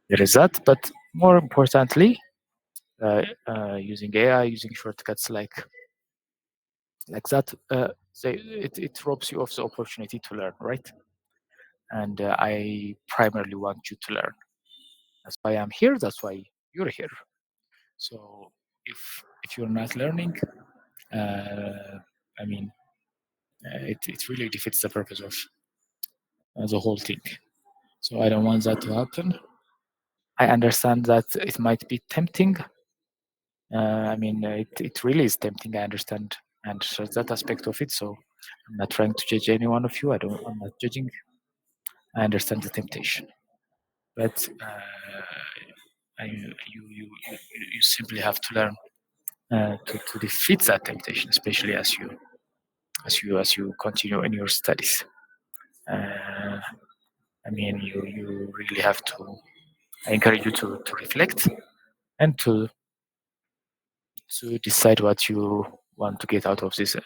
there is that. But more importantly, using AI, using shortcuts like that, it robs you of the opportunity to learn, right? And I primarily want you to learn. That's why I'm here. That's why you're here. So if you're not learning, I mean, it really defeats the purpose of the whole thing. So I don't want that to happen. I understand that it might be tempting. I mean, it really is tempting. I understand and that aspect of it. So I'm not trying to judge any one of you. I'm not judging. I understand the temptation, but you simply have to learn to defeat that temptation, especially as you continue in your studies. I mean, you really have to. I encourage you to reflect and to decide what you want to get out of this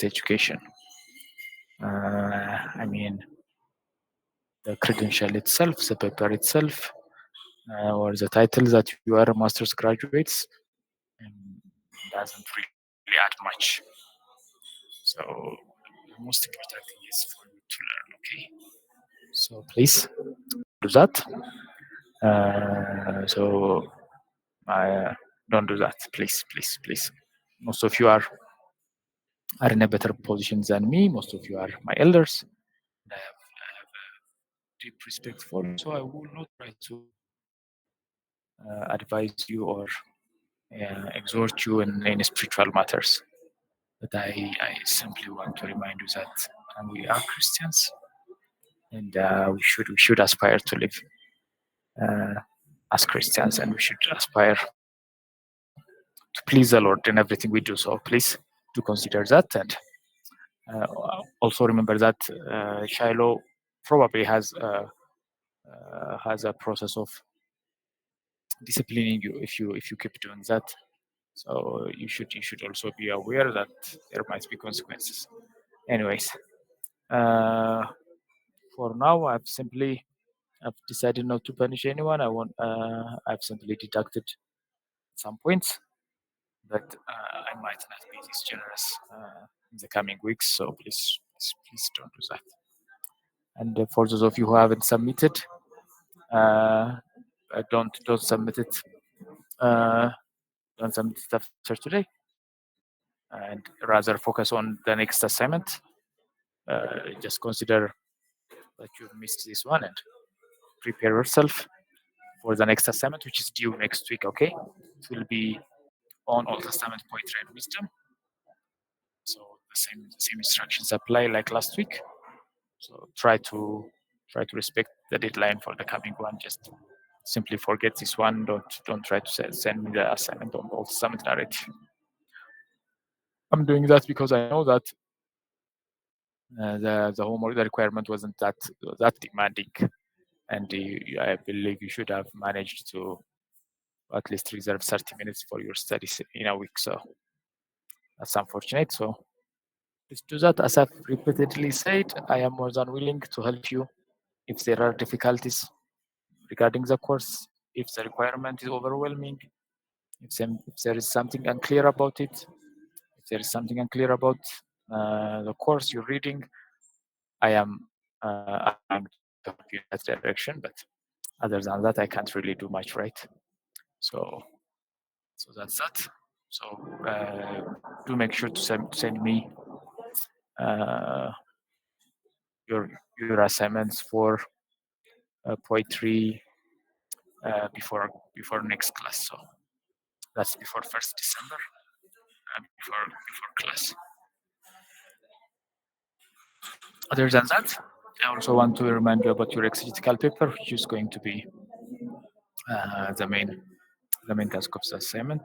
education. I mean, the credential itself, the paper itself, or the title that you are a master's graduates, um, doesn't really add much. So the most important thing is for you to learn. Okay, so please do that. So I don't do that, please, please, please. Most of you are in a better position than me. Most of you are my elders. I have deep respect for you, so I will not try to advise you or exhort you in spiritual matters. But I simply want to remind you that we are Christians, and we should aspire to live uh, as Christians, and we should aspire to please the Lord in everything we do. So please do consider that, and uh, also remember that Shiloh probably has a process of disciplining you if you keep doing that. So you should also be aware that there might be consequences. Anyways, uh, for now, I've decided not to punish anyone. I've simply deducted some points, but I might not be this generous in the coming weeks. So please don't do that. And for those of you who haven't submitted, uh, don't submit it. Uh, don't submit it after today, and rather focus on the next assignment. Just consider that you've missed this one and prepare yourself for the next assignment, which is due next week. Okay, it will be on Old Testament poetry and wisdom. So the same instructions apply like last week. So try to respect the deadline for the coming one. Just simply forget this one. Don't try to send me the assignment on Old Testament narrative. I'm doing that because I know that the homework, the requirement wasn't that demanding, and I believe you should have managed to at least reserve 30 minutes for your studies in a week. So that's unfortunate. So please do that. As I've repeatedly said, I am more than willing to help you if there are difficulties regarding the course, if the requirement is overwhelming, if there is something unclear about it, if there is something unclear about the course you're reading, I am I'm to help you in that direction. But other than that, I can't really do much, right? So that's that. So do make sure to send me uh, your assignments for poetry before next class. So that's before 1st December, before class. Other than that, I also want to remind you about your exegetical paper, which is going to be the main task of the assignment.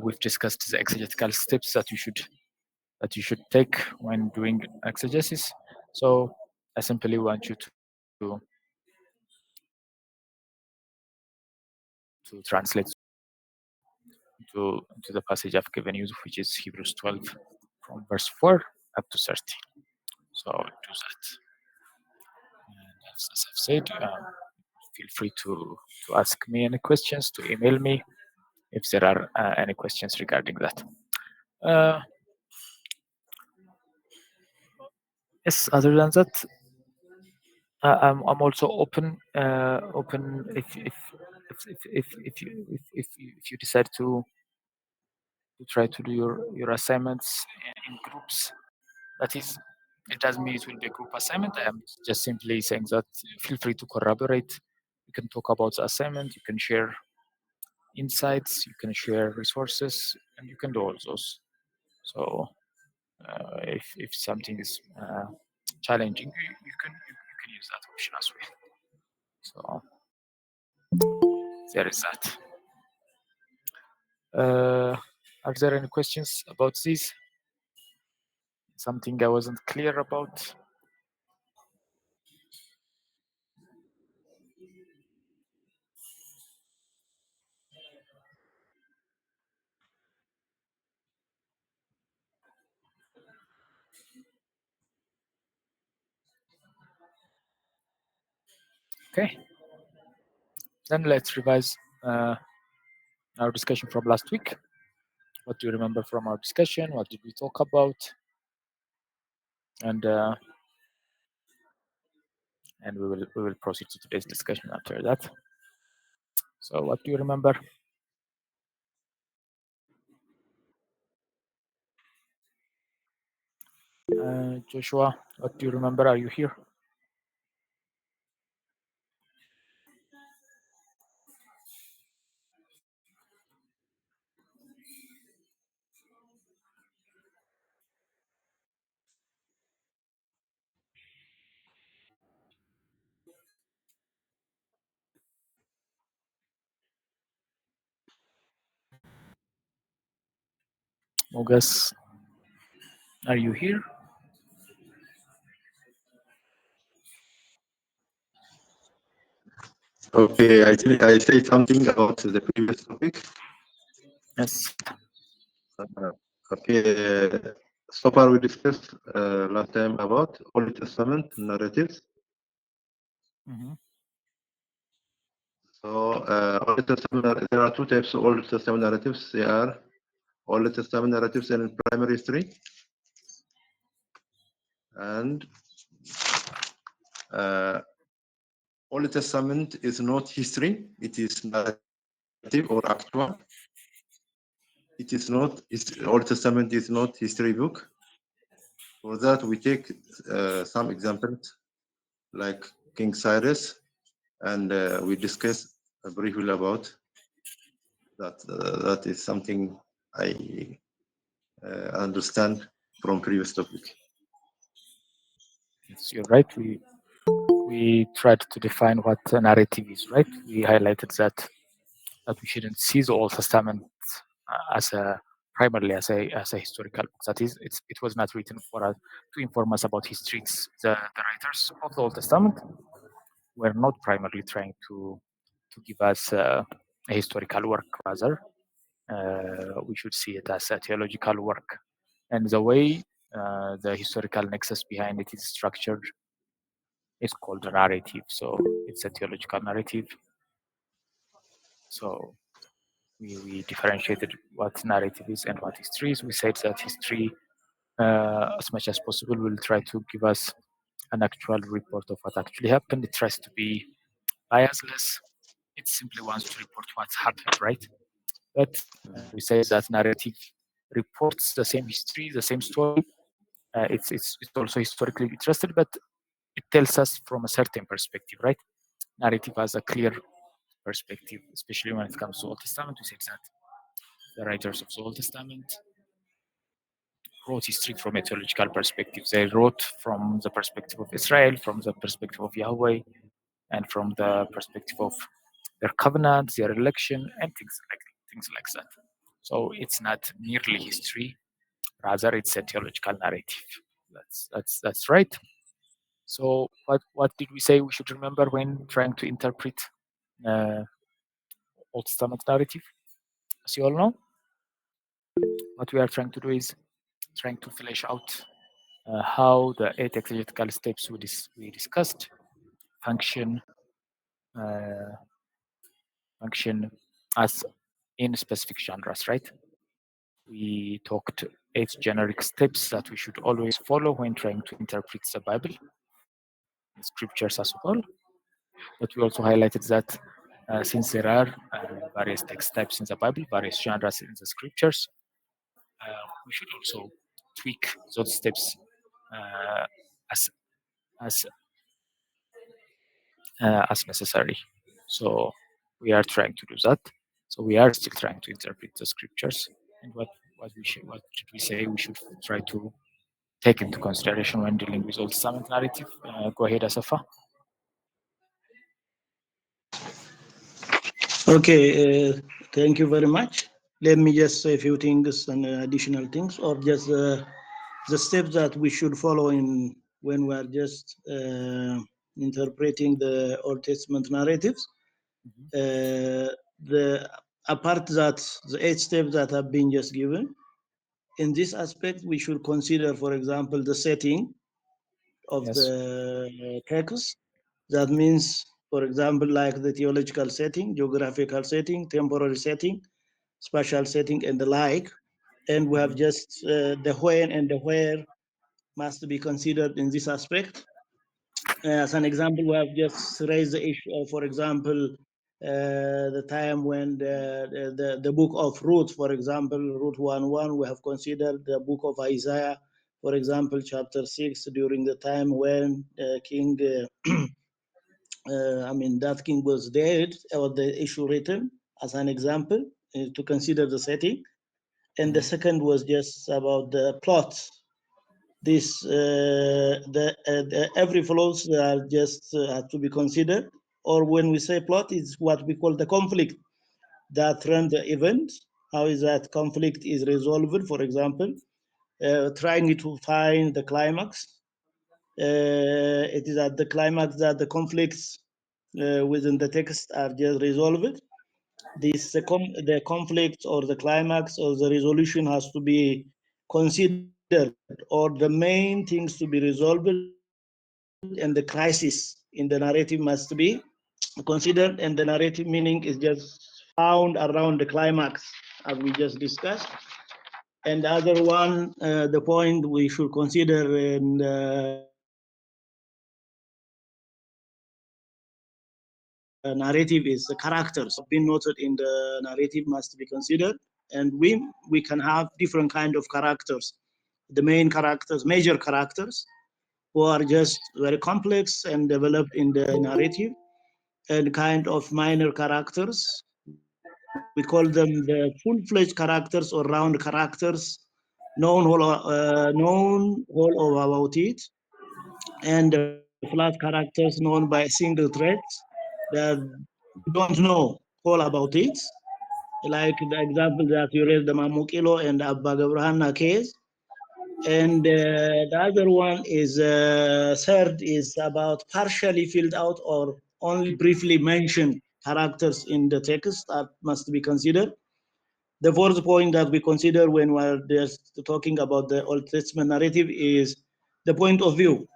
We've discussed the exegetical steps that you should take when doing exegesis. So I simply want you to translate to the passage I've given you, which is Hebrews 12 from verse 4 up to 30. So do that. And as I've said, feel free to ask me any questions, to email me if there are any questions regarding that. Yes, other than that, I'm also open if you decide to try to do your assignments in groups. That is, it doesn't mean it will be a group assignment. I am just simply saying that feel free to collaborate. You can talk about the assignment. You can share insights. You can share resources, and you can do all those. So if something is challenging, you can use that option as well. So there is that. Are there any questions about this? Something I wasn't clear about? Okay. Then let's revise our discussion from last week. What do you remember from our discussion? What did we talk about? And we will proceed to today's discussion after that. So what do you remember? Joshua, what do you remember? Are you here? Mogas, are you here? Okay, I think I say something about the previous topic. Yes. Okay, so far we discussed last time about Old Testament narratives. Mm-hmm. So Old Testament, there are two types of Old Testament narratives. They are Old Testament narratives in primary history, and Old Testament is not history; it is narrative or actual. It is not. Old Testament is not history book. For that, we take some examples like King Cyrus, and we discuss briefly about that. That is something I understand from previous topic. Yes, you're right. We tried to define what a narrative is, right? We highlighted that we shouldn't see the Old Testament as a primarily as a historical book. That is, it was not written for us to inform us about history. The writers of the Old Testament were not primarily trying to give us a historical work. Rather, we should see it as a theological work. And the way the historical nexus behind it is structured is called a narrative. So it's a theological narrative. So we differentiated what narrative is and what history is. We said that history, as much as possible, will try to give us an actual report of what actually happened. It tries to be biasless. It simply wants to report what's happened, right? But we say that narrative reports the same history, the same story. It's also historically interested, but it tells us from a certain perspective, right? Narrative has a clear perspective, especially when it comes to Old Testament. We said that the writers of the Old Testament wrote history from a theological perspective. They wrote from the perspective of Israel, from the perspective of Yahweh, and from the perspective of their covenants, their election, and things like that. So it's not merely history; rather, it's a theological narrative. That's right. So what did we say we should remember when trying to interpret uh, Old Testament narrative? As you all know, what we are trying to do is trying to flesh out how the eight exegetical steps we discussed function uh, function as in specific genres, right? We talked 8 generic steps that we should always follow when trying to interpret the Bible, the scriptures as well. But we also highlighted that since there are various text types in the Bible, various genres in the scriptures, we should also tweak those steps uh, as as as necessary. So we are trying to do that. So we are still trying to interpret the scriptures, and what should we say we should try to take into consideration when dealing with Old Testament narrative. Go ahead, Asafa. Okay, thank you very much. Let me just say a few things and additional things, or just the steps that we should follow in when we are just interpreting the Old Testament narratives. The apart that the 8 steps that have been just given, in this aspect, we should consider, for example, the setting of Yes. the text. That means, for example, like the theological setting, geographical setting, temporary setting, spatial setting, and the like. And we have just the when and the where must be considered in this aspect. As an example, we have just raised the issue of, for example, the time when the book of Ruth, for example, Ruth 1:1, we have considered the book of Isaiah, for example, chapter 6, during the time when King, that king was dead, or the issue written, as an example, to consider the setting. And the second was just about the plot. This the every flaws are just have to be considered, or when we say plot, is what we call the conflict that run the event. How is that conflict is resolved? For example, trying to find the climax. It is at the climax that the conflicts within the text are just resolved. The conflict or the climax or the resolution has to be considered, or the main things to be resolved, and the crisis in the narrative must be considered, and the narrative meaning is just found around the climax, as we just discussed. And the other one, the point we should consider in the narrative is the characters. Have been noted in the narrative must be considered, and we can have different kind of characters. The main characters, major characters, who are just very complex and developed in the narrative, and kind of minor characters. We call them the full-fledged characters or round characters, known all over about it, and the flat characters known by a single thread that we don't know all about it. Like the example that you raised, the Mamukilo and Abba Gabrahana case. And the other one is third is about partially filled out or only briefly mentioned characters in the text that must be considered. The fourth point that we consider when we're just talking about the Old Testament narrative is the point of view.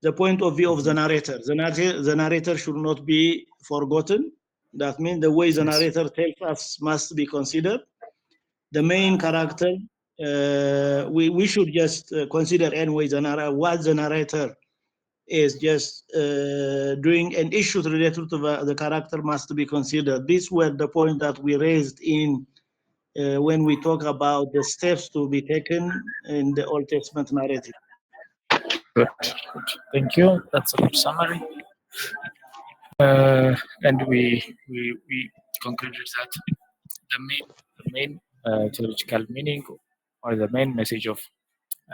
The point of view of the narrator. The narrator should not be forgotten. That means the way the Yes. narrator tells us must be considered. The main character, we should just consider anyway what the narrator is just doing, and issues related to the character must be considered. These were the point that we raised in when we talk about the steps to be taken in the Old Testament narrative. Good. Good. Thank you. That's a good summary. And we concluded that the main theological meaning or the main message of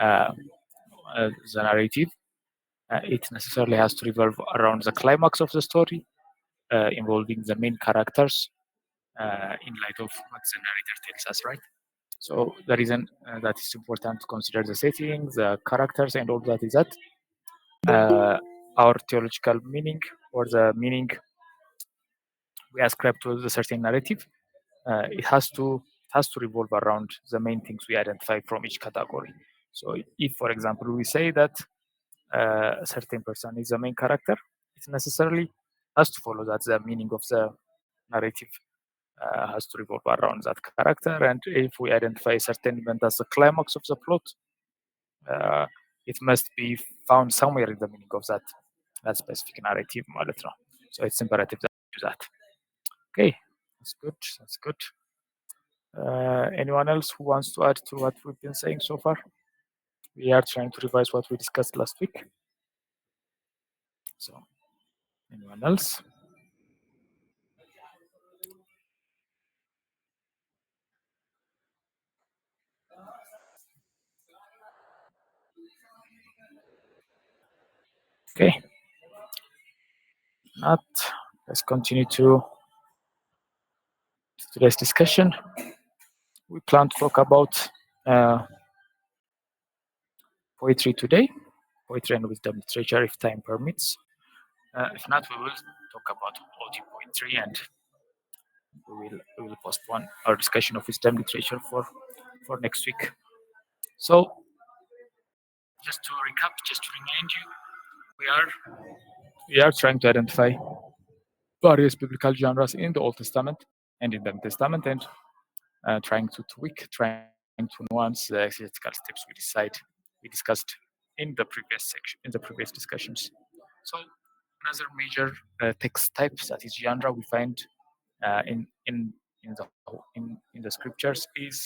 uh, the narrative, it necessarily has to revolve around the climax of the story, involving the main characters in light of what the narrator tells us, right? So the reason that it's important to consider the setting, the characters, and all that is that uh, our theological meaning or the meaning we ascribe to the certain narrative, it has to revolve around the main things we identify from each category. So if, for example, we say that a certain person is the main character, it necessarily has to follow that the meaning of the narrative has to revolve around that character. And if we identify a certain event as the climax of the plot, uh, it must be found somewhere in the meaning of that specific narrative ማለት ነው. So it's imperative that we do that. Okay, that's good. That's good. Anyone else who wants to add to what we've been saying so far? We are trying to revise what we discussed last week. So, anyone else? Okay. Not. Let's continue to today's discussion. We plan to talk about poetry today, poetry and wisdom literature if time permits. If not, we will talk about audio poetry and we will postpone our discussion of wisdom literature for next week. So, just to recap, just to remind you, we are trying to identify various biblical genres in the Old Testament and in the New Testament, and trying to tweak, trying to nuance the exegetical steps we discussed in the previous section, in the previous discussions. So another major text type that is genre we find in the scriptures is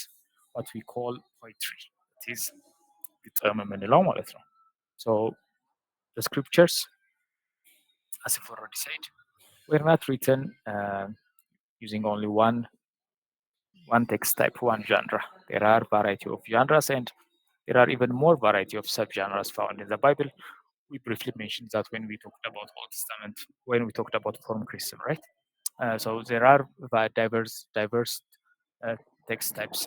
what we call poetry. It is ግጥም የምንለው ማለት ነው. So the scriptures, as I've already said, were not written using only one text type, one genre. There are variety of genres, and there are even more variety of subgenres found in the Bible. We briefly mentioned that when we talked about Old Testament, when we talked about form Christian, right? So there are diverse text types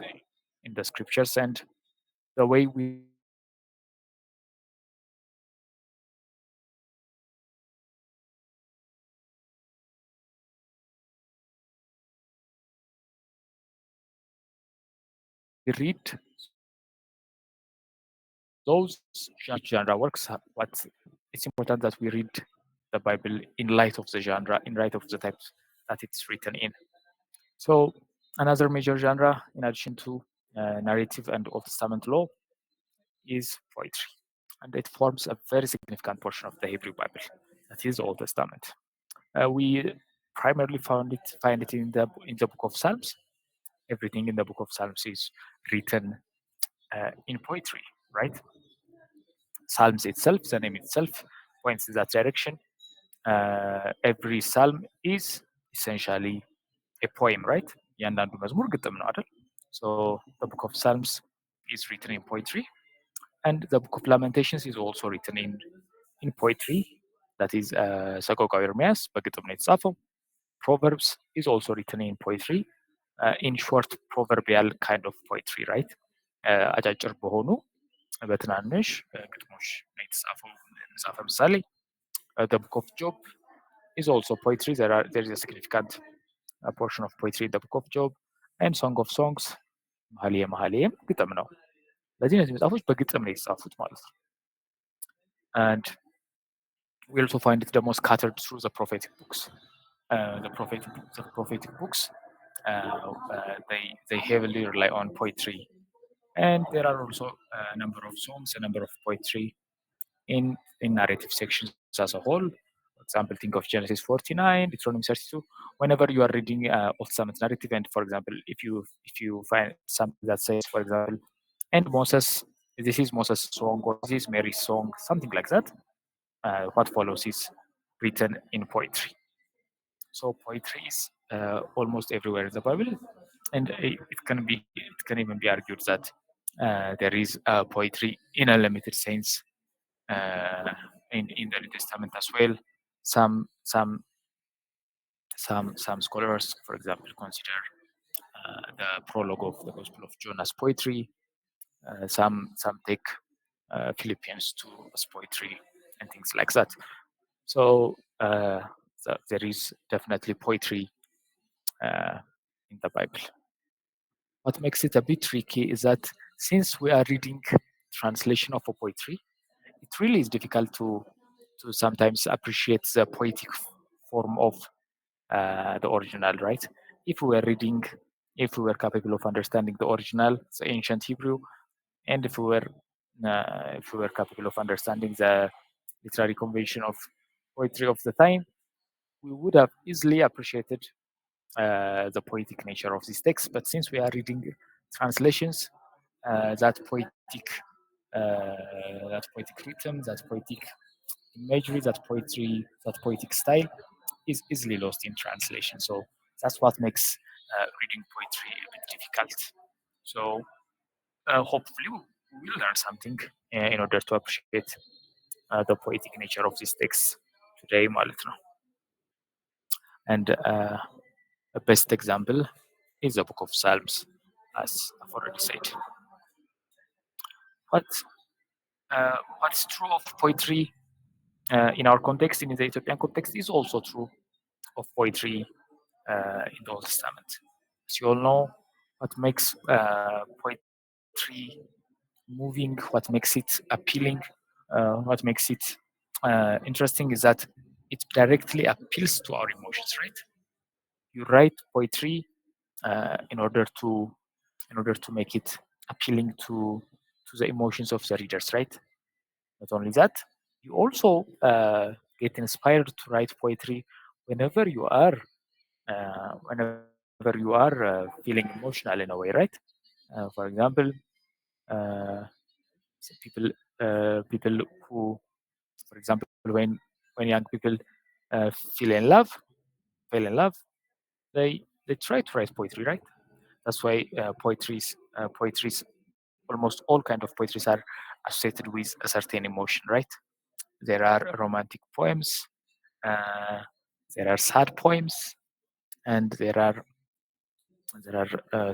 in the scriptures, and the way we read those genre works, what it's important that we read the Bible in light of the genre, in light of the types that it's written in. So another major genre, in addition to narrative and Old Testament law, is poetry, and it forms a very significant portion of the Hebrew Bible, that is Old Testament. We primarily find it in the book of Psalms. Everything in the book of Psalms is written in poetry, right? Psalms itself, the name itself, points in that direction. Every psalm is essentially a poem, right? እያንዳንዱ መዝሙር ግጥም ነው አይደል? So the book of Psalms is written in poetry, and the book of Lamentations is also written in poetry. That is ሰቆቃወ ኤርምያስ በግጥም ነው የተጻፈው. Proverbs is also written in poetry, in short proverbial kind of poetry, right? አጫጭር በሆኑ በትናንሽ ግጥሞች ነው የተጻፈው መጽሐፈ ምሳሌ. The book of Job is also poetry. There is a significant portion of poetry in the book of Job, and Song of Songs, መኃልየ መኃልየም ግጥም ነው። ለዚህ እነዚህ መጽሐፎች በግጥም ነው የተጻፉት ማለት ነው። And we also find it the most scattered through the prophetic books. The prophetic books, they heavily rely on poetry, and there are also a number of songs, a number of poetry in narrative sections as a whole. For example, think of Genesis 49, Deuteronomy 32. Whenever you are reading Old Testament narrative, and for example, if you find something that says, for example, and Moses, this is Moses' song, or this is Mary's song, something like that, what follows is written in poetry. So poetry is almost everywhere in the Bible, and it can even be argued that there is poetry in a limited sense in the New Testament as well. Some scholars, for example, consider the prologue of the Gospel of John as poetry. Some take Philippians 2 as poetry and things like that. So there is definitely poetry in the Bible. What makes it a bit tricky is that since we are reading translation of a poetry, it really is difficult to sometimes appreciate the poetic form of the original, right? If we were reading, if we were capable of understanding the original, the ancient Hebrew, and if we were capable of understanding the literary convention of poetry of the time, we would have easily appreciated the poetic nature of this text. But since we are reading translations, that poetic rhythm, that poetic imagery, that poetic style is easily lost in translation. So that's what makes reading poetry a bit difficult. So hopefully we will learn something in order to appreciate the poetic nature of this text today ማለት ነው. And a best example is the book of Psalms, as I've already said. But what's true of poetry in our context, in the Ethiopian context, is also true of poetry in the Old Testament. As you all know, what makes poetry moving, what makes it appealing, what makes it interesting is that it directly appeals to our emotions, right? You write poetry uh, in order to in order to make it appealing to the emotions of the readers, right? Not only that, you also get inspired to write poetry whenever you are feeling emotional in a way, right? For example, uh, people people who, for example, when young people uh, feel in love, fell in love, they try to write poetry, right? That's why poetries, almost all kind of poetries are associated with a certain emotion, right? There are romantic poems, uh, there are sad poems, and there are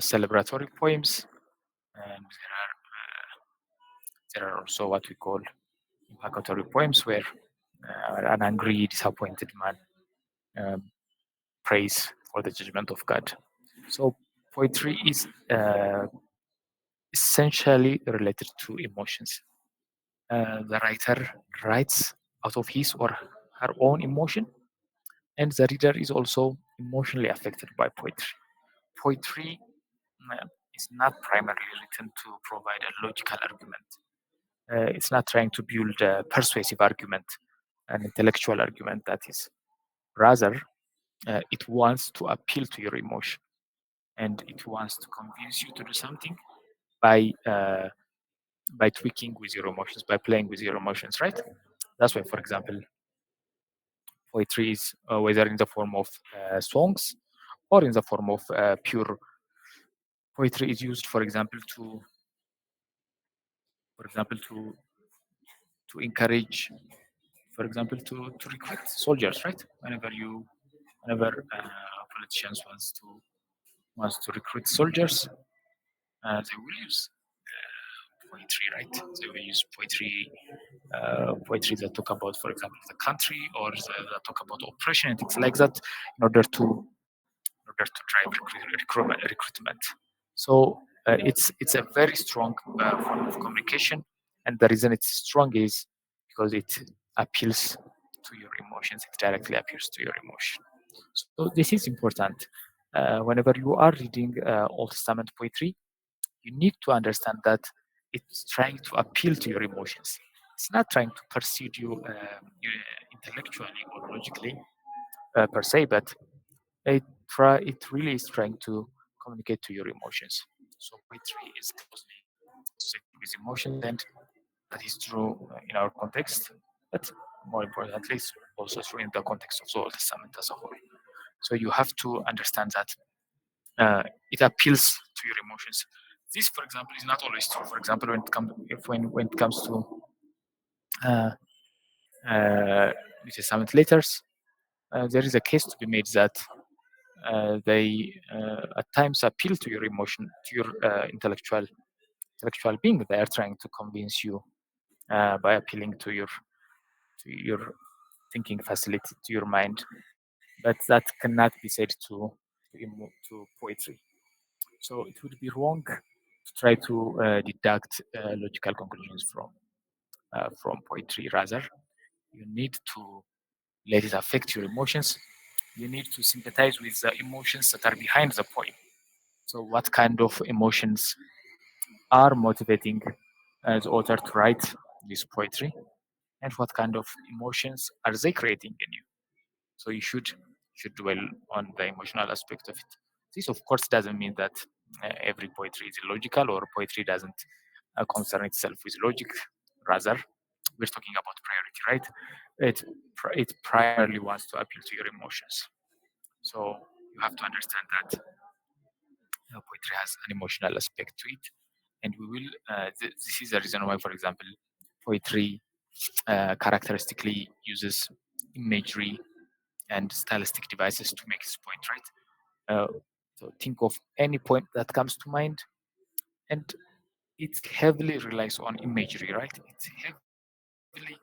celebratory poems, and there are also what we call imprecatory poems, where an angry, disappointed man um, prays for the judgment of God. So poetry is essentially related to emotions. The writer writes out of his or her own emotion, and the reader is also emotionally affected by poetry. Poetry is not primarily written to provide a logical argument. It's not trying to build a persuasive argument, an intellectual argument, that is. Rather, it wants to appeal to your emotion, and it wants to convince you to do something by tweaking with your emotions, by playing with your emotions, right? That's why, for example, poetry is whether in the form of songs or in the form of pure poetry is used, for example, to encourage, for example, to recruit soldiers, right? Whenever politicians wants to recruit soldiers, they will use poetry, right? They will use poetry that talk about, for example, the country, or that talk about oppression and things like that, in order to drive recruitment. So it's a very strong form of communication, and the reason it's strong is because it appeals to your emotions. It directly appeals to your emotion. So this is important. Whenever you are reading Old Testament poetry, you need to understand that it's trying to appeal to your emotions. It's not trying to persuade you intellectually or logically per se, but it really is trying to communicate to your emotions. So poetry is closely associated with emotions, and that is true in our context, but more importantly, it's also true in the context of the Old Testament as a whole. So you have to understand that it appeals to your emotions. This, for example, is not always true. For example, when it comes to uh, New Testament letters, there is a case to be made that they at times appeal to your emotion, to your intellectual being. They are trying to convince you by appealing to your thinking facility, to your mind, but that cannot be said to poetry. So it would be wrong to try to deduct logical conclusions from poetry. Rather, you need to let it affect your emotions, you need to sympathize with the emotions that are behind the poem. So, what kind of emotions are motivating the author to write this poetry, and what kind of emotions are they creating in you? So you should dwell on the emotional aspect of it. This, of course, doesn't mean that every poetry is illogical or poetry doesn't concern itself with logic. Rather, we're talking about priority, right? It primarily wants to appeal to your emotions. So you have to understand that poetry has an emotional aspect to it, and we will. This is the reason why, for example, poetry characteristically uses imagery and stylistic devices to make its point, right? So think of any point that comes to mind, and it heavily relies on imagery, right? It heavily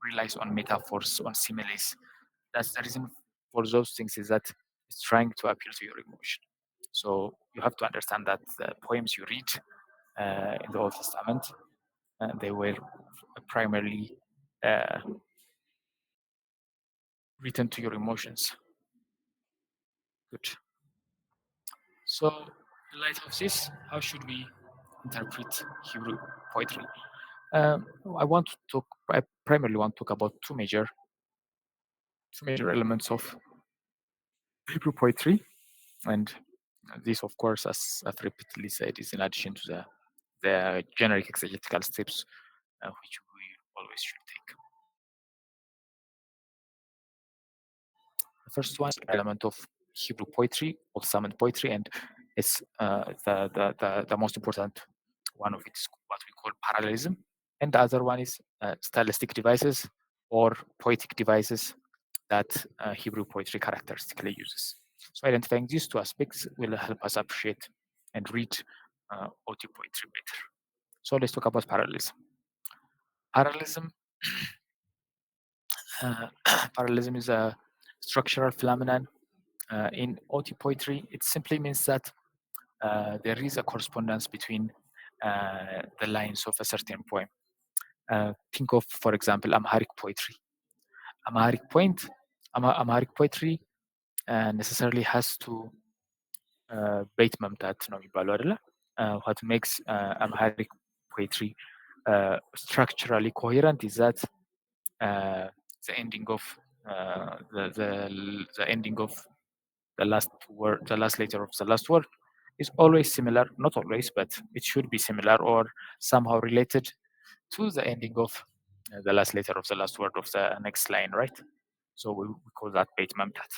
relies on metaphors, on similes. That's the reason for those things is that it's trying to appeal to your emotion. So you have to understand that the poems you read in the Old Testament, they were primarily uh, written to your emotions. Good. So, in light of this, how should we interpret Hebrew poetry? I want to talk. I primarily want to talk about two major elements of Hebrew poetry, and this, of course, as I've repeatedly said, is in addition to the generic exegetical steps which we always should take. The first one is element of Hebrew poetry, Old Testament poetry, and it's the most important one of it is what we call parallelism, and the other one is stylistic devices or poetic devices that Hebrew poetry characteristically uses. So identifying these two aspects will help us appreciate and read OT poetry better. So let's talk about parallelism. Parallelism, uh, parallelism is a structural phenomenon in OT poetry. It simply means that there is a correspondence between the lines of a certain poem. Think of, for example, Amharic poetry. Amharic point, Amharic poetry necessarily has to ቤት መምታት ነው የሚባለው አይደለ? What makes Amharic poetry structurally coherent is that uh, the ending of the ending of the last letter of the last word is always similar, not always, but it should be similar or somehow related to the ending of the last letter of the last word of the next line, right? So we call that ቤት መምታት.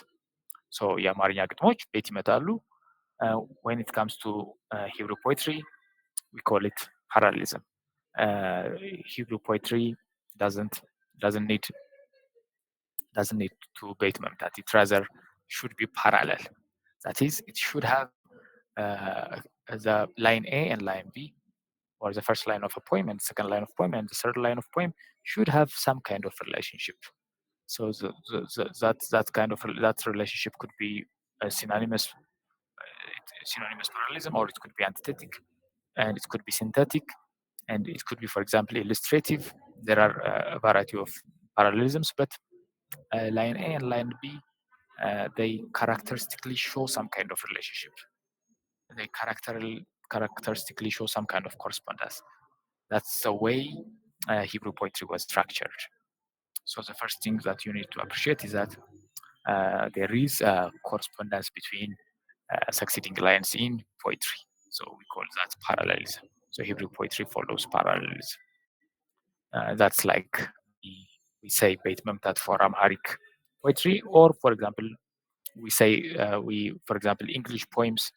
So የአማርኛ ግጥሞች ቤት ይመታሉ. When it comes to Hebrew poetry, we call it parallelism. Hebrew poetry doesn't doesn't need doesn't need to ቤት መምታት. It rather should be parallel. That is, it should have the line A and line B, or the first line of a poem and the second line of poem and the third line of poem should have some kind of relationship. So that relationship could be synonymous parallelism, or it could be antithetic, and it could be synthetic, and it could be, for example, illustrative. There are a variety of parallelisms, but line A and line B, they characteristically show some kind of relationship. They characteristically show some kind of correspondence. That's the way Hebrew poetry was structured. So the first thing that you need to appreciate is that there is a correspondence between succeeding lines in poetry. So we call that parallelism. So Hebrew poetry follows parallelism. That's like we say Beit Memtat for Amharic poetry, or for example, we say for example, English poems,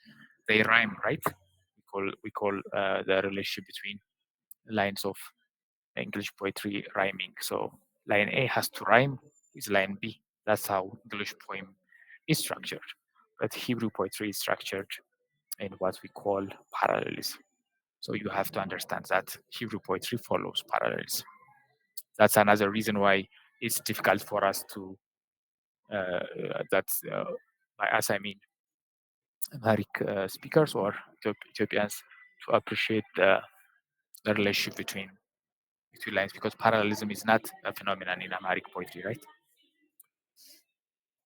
they rhyme, right? We call the relationship between lines of English poetry rhyming. So line A has to rhyme with line B. That's how English poem is structured. But Hebrew poetry is structured in what we call parallelism. So you have to understand that Hebrew poetry follows parallelism. That's another reason why it's difficult for us to by us I mean Amharic speakers or Ethiopians to appreciate the relationship between lines, because parallelism is not a phenomenon in Amharic poetry, right?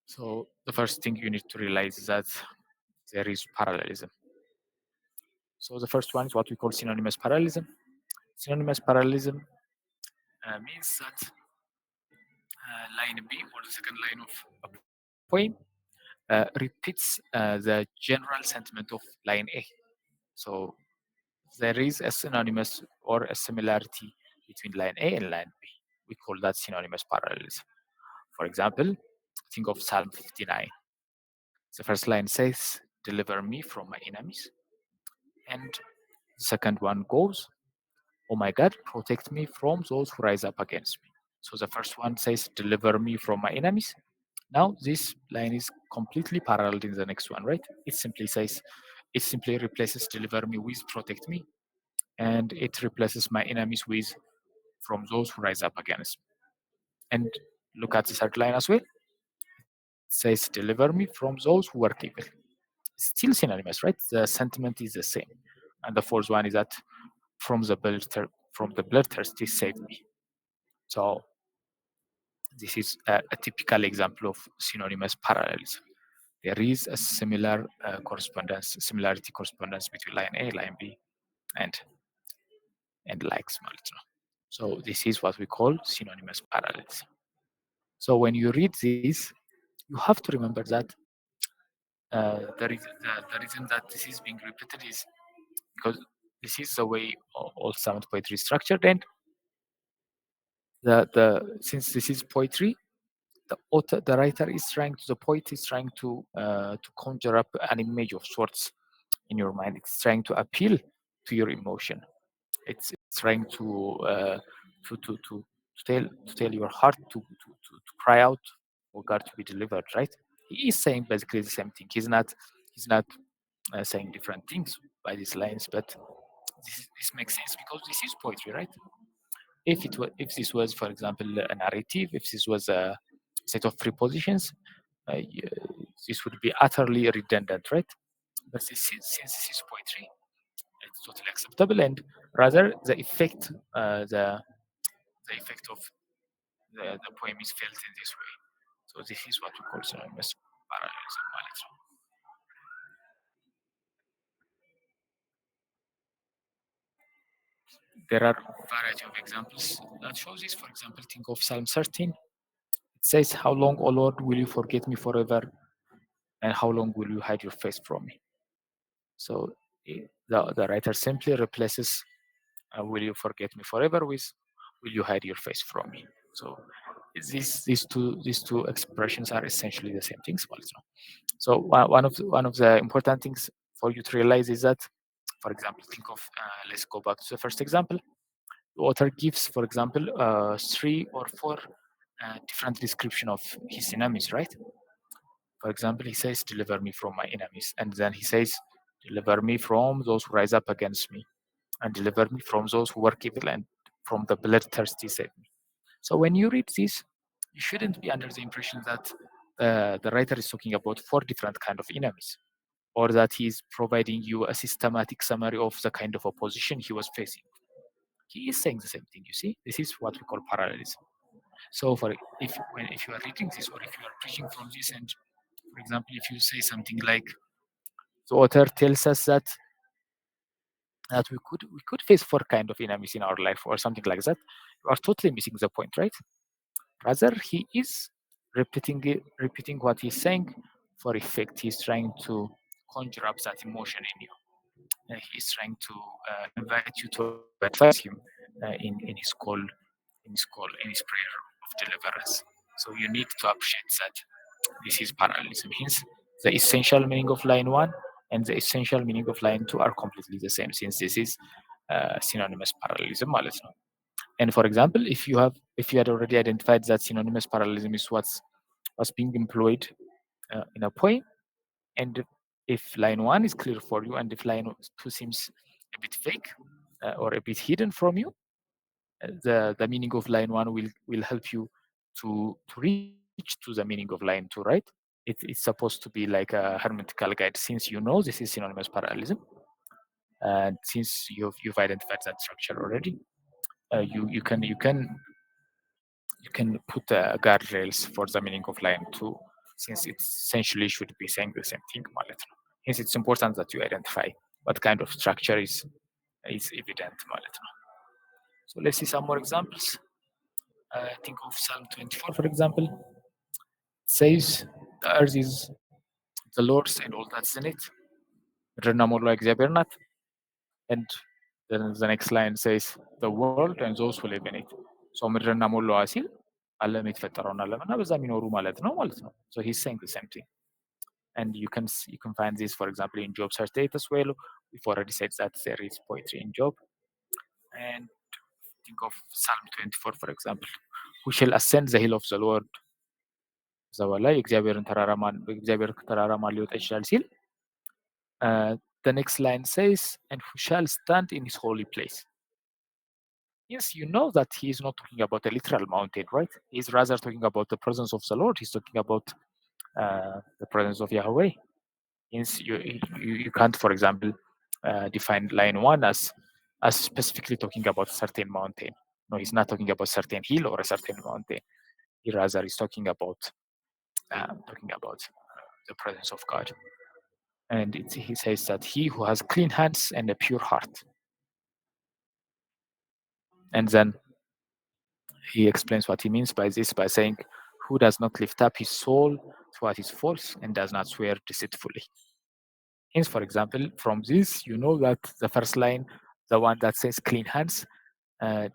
So the first thing you need to realize is that there is parallelism. So the first one is what we call synonymous parallelism. Synonymous parallelism means that line B, or the second line of a poem, repeats the general sentiment of line A. So there is a synonymous or a similarity between line A and line B. We call that synonymous parallelism. For example, think of Psalm 59. The first line says, "Deliver me from my enemies." And the second one goes, "Oh my God, protect me from those who rise up against me." So the first one says, "Deliver me from my enemies." Now this line is completely parallel in the next one, right? It simply replaces "deliver me" with "protect me," and it replaces "my enemies" with "from those who rise up against me." And look at the third line as well. It says, "Deliver me from those who work evil." Still synonymous, right? The sentiment is the same. And the fourth one is that from the bloodthirsty save me. So this is a typical example of synonymous parallelism. There is a similarity correspondence between line A, line B, and like small. So this is what we call synonymous parallelism. So when you read this, you have to remember that the reason that this is being repeated is because this is the way all sound poetry is structured, and the since this is poetry, the writer is trying to the poet is trying to conjure up an image of sorts in your mind. It's trying to appeal to your emotion. It's trying to tell your heart to cry out for God to be delivered, right? He is saying basically the same thing. He's not saying different things by these lines, but this makes sense because this is poetry, right? If this was, for example, a narrative, if this was a set of prepositions, this would be utterly redundant, right? But since this is poetry, it's totally acceptable, and rather the effect of the poem is felt in this way. So this is what we call synonymous parallelism. There are variety of examples that shows this. For example, think of Psalm 13. It says, "How long, O Lord, will you forget me forever? And how long will you hide your face from me?" So the writer simply replaces "will you forget me forever" with "will you hide your face from me?" So these two expressions are essentially the same things. So one of the important things for you to realize is that, for example, think of let's go back to the first example. The author gives, for example, three or four different description of his enemies, right? For example, he says, "Deliver me from my enemies," and then he says, "Deliver me from those who rise up against me, and deliver me from those who work evil, and from the bloodthirsty save me." So when you read this, you shouldn't be under the impression that the writer is talking about four different kind of enemies, or that he's providing you a systematic summary of the kind of opposition he was facing. He is saying the same thing. You see, this is what we call parallelism. So, if you are reading this, or if you are preaching from this, and for example, if you say something like, the author tells us that we could face four kind of enemies in our life, or something like that, you are totally missing the point, right? Rather, he is repeating what he's saying for effect. He's trying to conjure up that emotion in you. He's trying to invite you to advise him in his prayer of deliverance. So you need to appreciate that this is parallelism. Hence, the essential meaning of line one and the essential meaning of line two are completely the same, since this is synonymous parallelism ማለት ነው. And for example, if you had already identified that synonymous parallelism is what's being employed in a poem, and if line one is clear for you, and if line two seems a bit vague or a bit hidden from you, the meaning of line one will help you to reach to the meaning of line two, right? It's supposed to be like a hermeneutical guide, since you know this is synonymous parallelism, and since you've identified that structure already, you can put guardrails for the meaning of line two since it essentially should be saying the same thing ማለት ነው። Hence it's important that you identify what kind of structure is evident ማለት ነው. So let's see some more examples. Think of Psalm 24 for example. It says the earth is the Lord's and all that's in it. ምድርና ሞሏ እግዚአብሔር ናት. And then the next line says the world and those who live in it. So ምድርና ሞላዋ ሲል ዓለም የተፈጠረውን ዓለምና በዛ የሚኖሩ ማለት ነው ማለት ነው. So he's saying the same thing. And you can find this for example in Job 38 as well. We've already said that there is poetry in Job. And think of Psalm 24 for example. Who shall ascend the hill of the Lord? ከዛ በኋላ የእግዚአብሔር ተራራ ማን ሊወጣ ይችላል ሲል the next line says and who shall stand in his holy place. Yes, you know that he is not talking about a literal mountain, right? He's rather talking about the presence of the Lord. He's talking about the presence of Yahweh. Hence, you can't, for example, define line one as specifically talking about a certain mountain. No, he's not talking about a certain hill or a certain mountain. He rather is talking about the presence of God. And he says that he who has clean hands and a pure heart. And then he explains what he means by this by saying, who does not lift up his soul to what is false and does not swear deceitfully. Hence, for example, from this, you know that the first line, the one that says clean hands,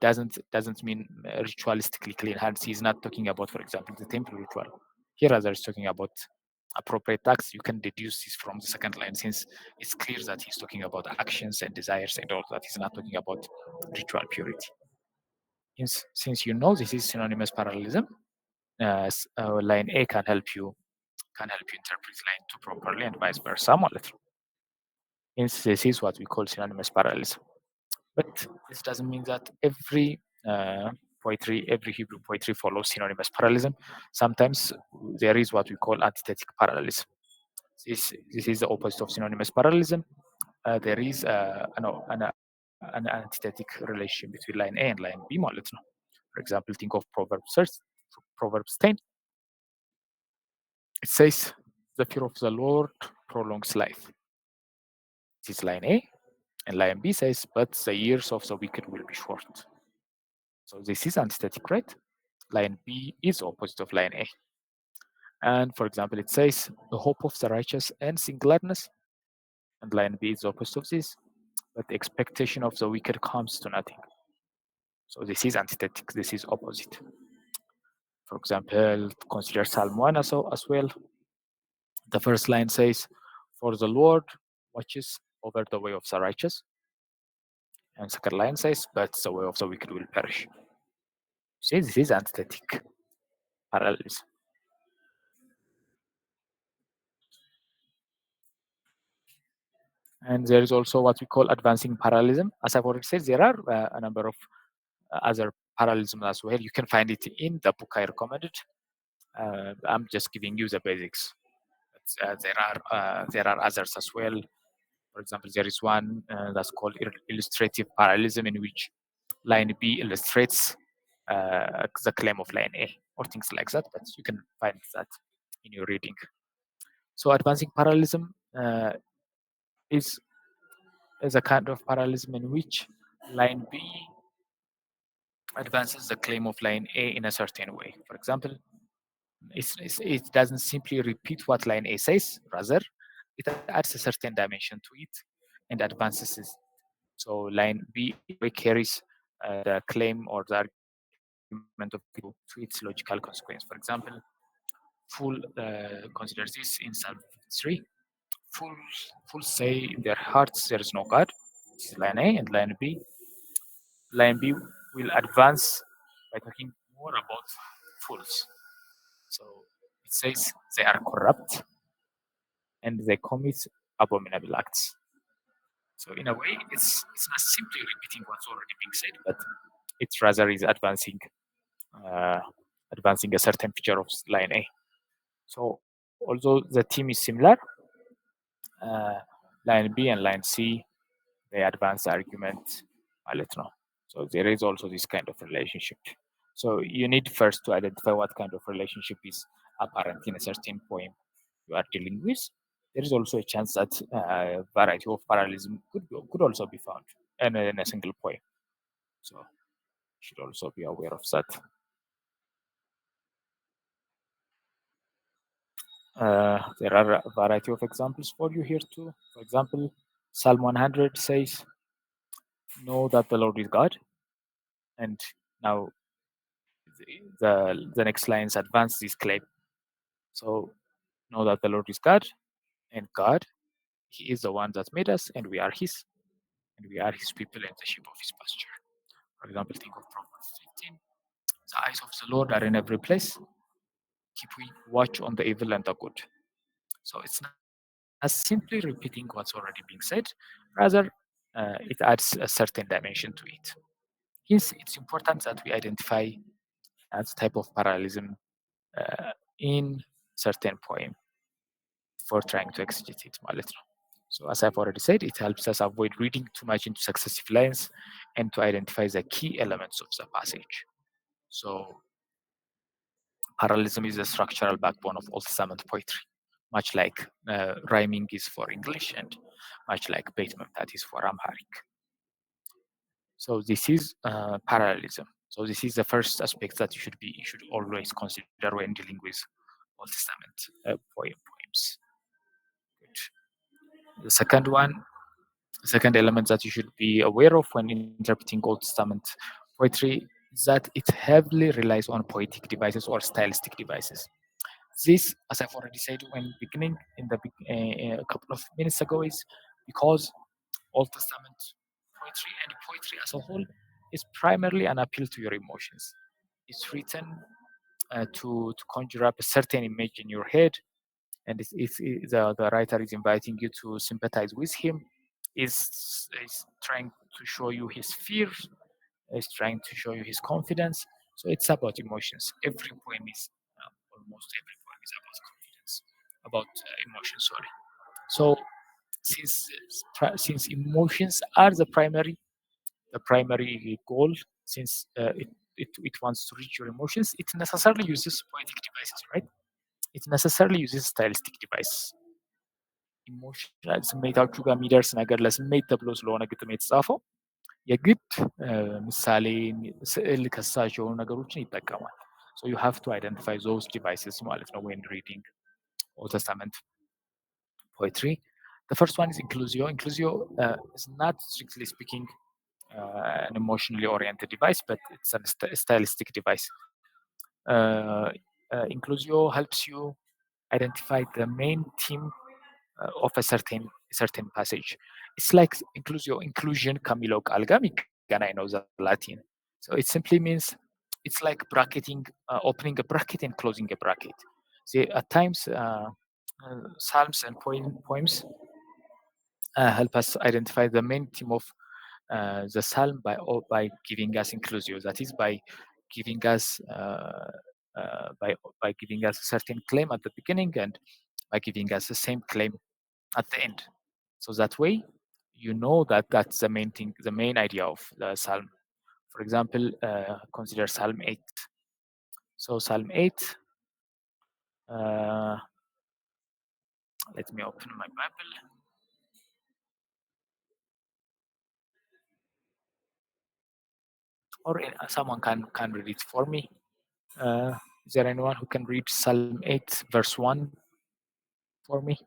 doesn't mean ritualistically clean hands. He's not talking about, for example, the temple ritual. Here, rather, is talking about appropriate acts. You can deduce this from the second line, since it's clear that he's talking about actions and desires and all that. He's not talking about ritual purity. Since you know this is synonymous parallelism, line A can help you interpret line 2 properly and vice versa. Hence, this is what we call synonymous parallelism. But this doesn't mean that every Hebrew poetry follows synonymous parallelism. Sometimes there is what we call antithetic parallelism. This is the opposite of synonymous parallelism. There is an antithetic relationship between line A and line B. For example, think of Proverbs 10. It says, the fear of the Lord prolongs life. This is line A. And line B says, but the years of the wicked will be short. So this is antithetic, right? Line B is opposite of line A. And for example, it says, the hope of the righteous ends in gladness. And line B is opposite of this, but the expectation of the wicked comes to nothing. So this is antithetic, this is opposite. For example, consider Psalm 1 as well. The first line says, for the Lord watches over the way of the righteous. And second line says, but the way of the wicked will perish. See, this is antithetic parallelism. And there is also what we call advancing parallelism. As I've already said, there are a number of other parallelism as well. You can find it in the book I recommended. I'm just giving you the basics. There are others as well. For example, there is one that's called illustrative parallelism, in which line B illustrates the claim of line A, or things like that. But you can find that in your reading. So advancing parallelism is a kind of parallelism in which line B advances the claim of line A in a certain way. For example, it doesn't simply repeat what line A says, rather, it adds a certain dimension to it and advances it. So line B carries the claim or the argument of to its logical consequence. For example, Fool considers this in Psalm 3. Fools say in their hearts there is no God. This is line A, and line B. Line B will advance by talking more about fools. So it says they are corrupt and they commit abominable acts. So in a way, it's not simply repeating what's already being said, but it rather is advancing a certain feature of line A. So although the theme is similar, line B and line C, they advance the argument a little. So there is also this kind of relationship. So you need first to identify what kind of relationship is apparent in a certain poem you are dealing with, there is also a chance that variety of parallelism could also be found in a single poem. So you should also be aware of that. There are a variety of examples for you here too. For example, Psalm 100 says, "Know that the Lord is God," and now the next lines advance this claim. So, know that the Lord is God, and God, He is the one that made us, and we are His, and we are His people and the sheep of His pasture. For example, think of Proverbs 15. The eyes of the Lord are in every place. Keep we watch on the evil and the good. So it's not simply repeating what's already being said, rather, it adds a certain dimension to it. Hence, it's important that we identify the type of parallelism in certain poem for trying to exegete it ማለት ነው. So as I've already said, it helps us avoid reading too much into successive lines and to identify the key elements of the passage. So parallelism is the structural backbone of Old Testament poetry, much like rhyming is for English and much like Beit that is for Amharic. So this is parallelism. So this is the first aspect that you should always consider when dealing with Old Testament poems. Good. The second element that you should be aware of when interpreting Old Testament poetry is that it heavily relies on poetic devices or stylistic devices. This, as I've already said when beginning in a couple of minutes ago, is because Old Testament poetry and poetry as a whole is primarily an appeal to your emotions. It's written to conjure up a certain image in your head, and the writer is inviting you to sympathize with him. Is trying to show you his fears, is trying to show you his confidence. So it's about emotions. Almost every poem is about confidence, about emotions. Sorry. So since emotions are the primary goal, since it wants to reach your emotions, it necessarily uses poetic devices, right? It necessarily uses stylistic devices. ኢሞሽናል ስሜታችሁ ጋር የሚደርስ ነገር ለስሜት ተብሎ ስለሆነ ግጥም የተጻፈው የግድ ምሳሌ፣ ስዕል ከሳሽ የሆኑ ነገሮችን ይጠቀማል። So you have to identify those devices ማለት ነው when reading Old Testament poetry. The first one is inclusio. Inclusio is not strictly speaking an emotionally oriented device, but it's a stylistic device. Inclusio helps you identify the main theme of a certain passage. It's like inclusion ከሚለው ቃል ጋር የሚገናኝ ነው the Latin. So it simply means it's like bracketing, opening a bracket and closing a bracket. See, at times psalms and poems help us identify the main theme of the psalm by giving us inclusio. That is by giving us by giving us a certain claim at the beginning and by giving us the same claim at the end. So that way, you know that that's the main thing, the main idea of the psalm. For example, consider Psalm 8. So Psalm 8, let me open my Bible. Or someone can read it for me. Is there anyone who can read Psalm 8, verse 1 for me?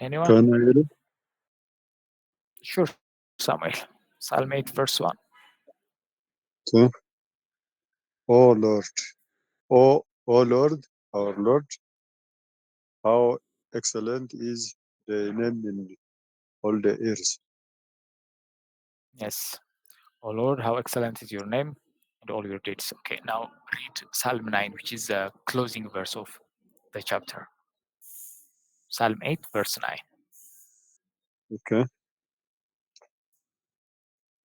Anyone? Can I read it? Sure, Samuel. Psalm 8, verse 1. Okay. Oh Lord, oh Lord, our Lord, how excellent is the name in all the earth. Yes. Oh Lord, how excellent is your name and all your deeds. Okay, now read Psalm 9, which is the closing verse of the chapter. Psalm 8, verse 9. Okay.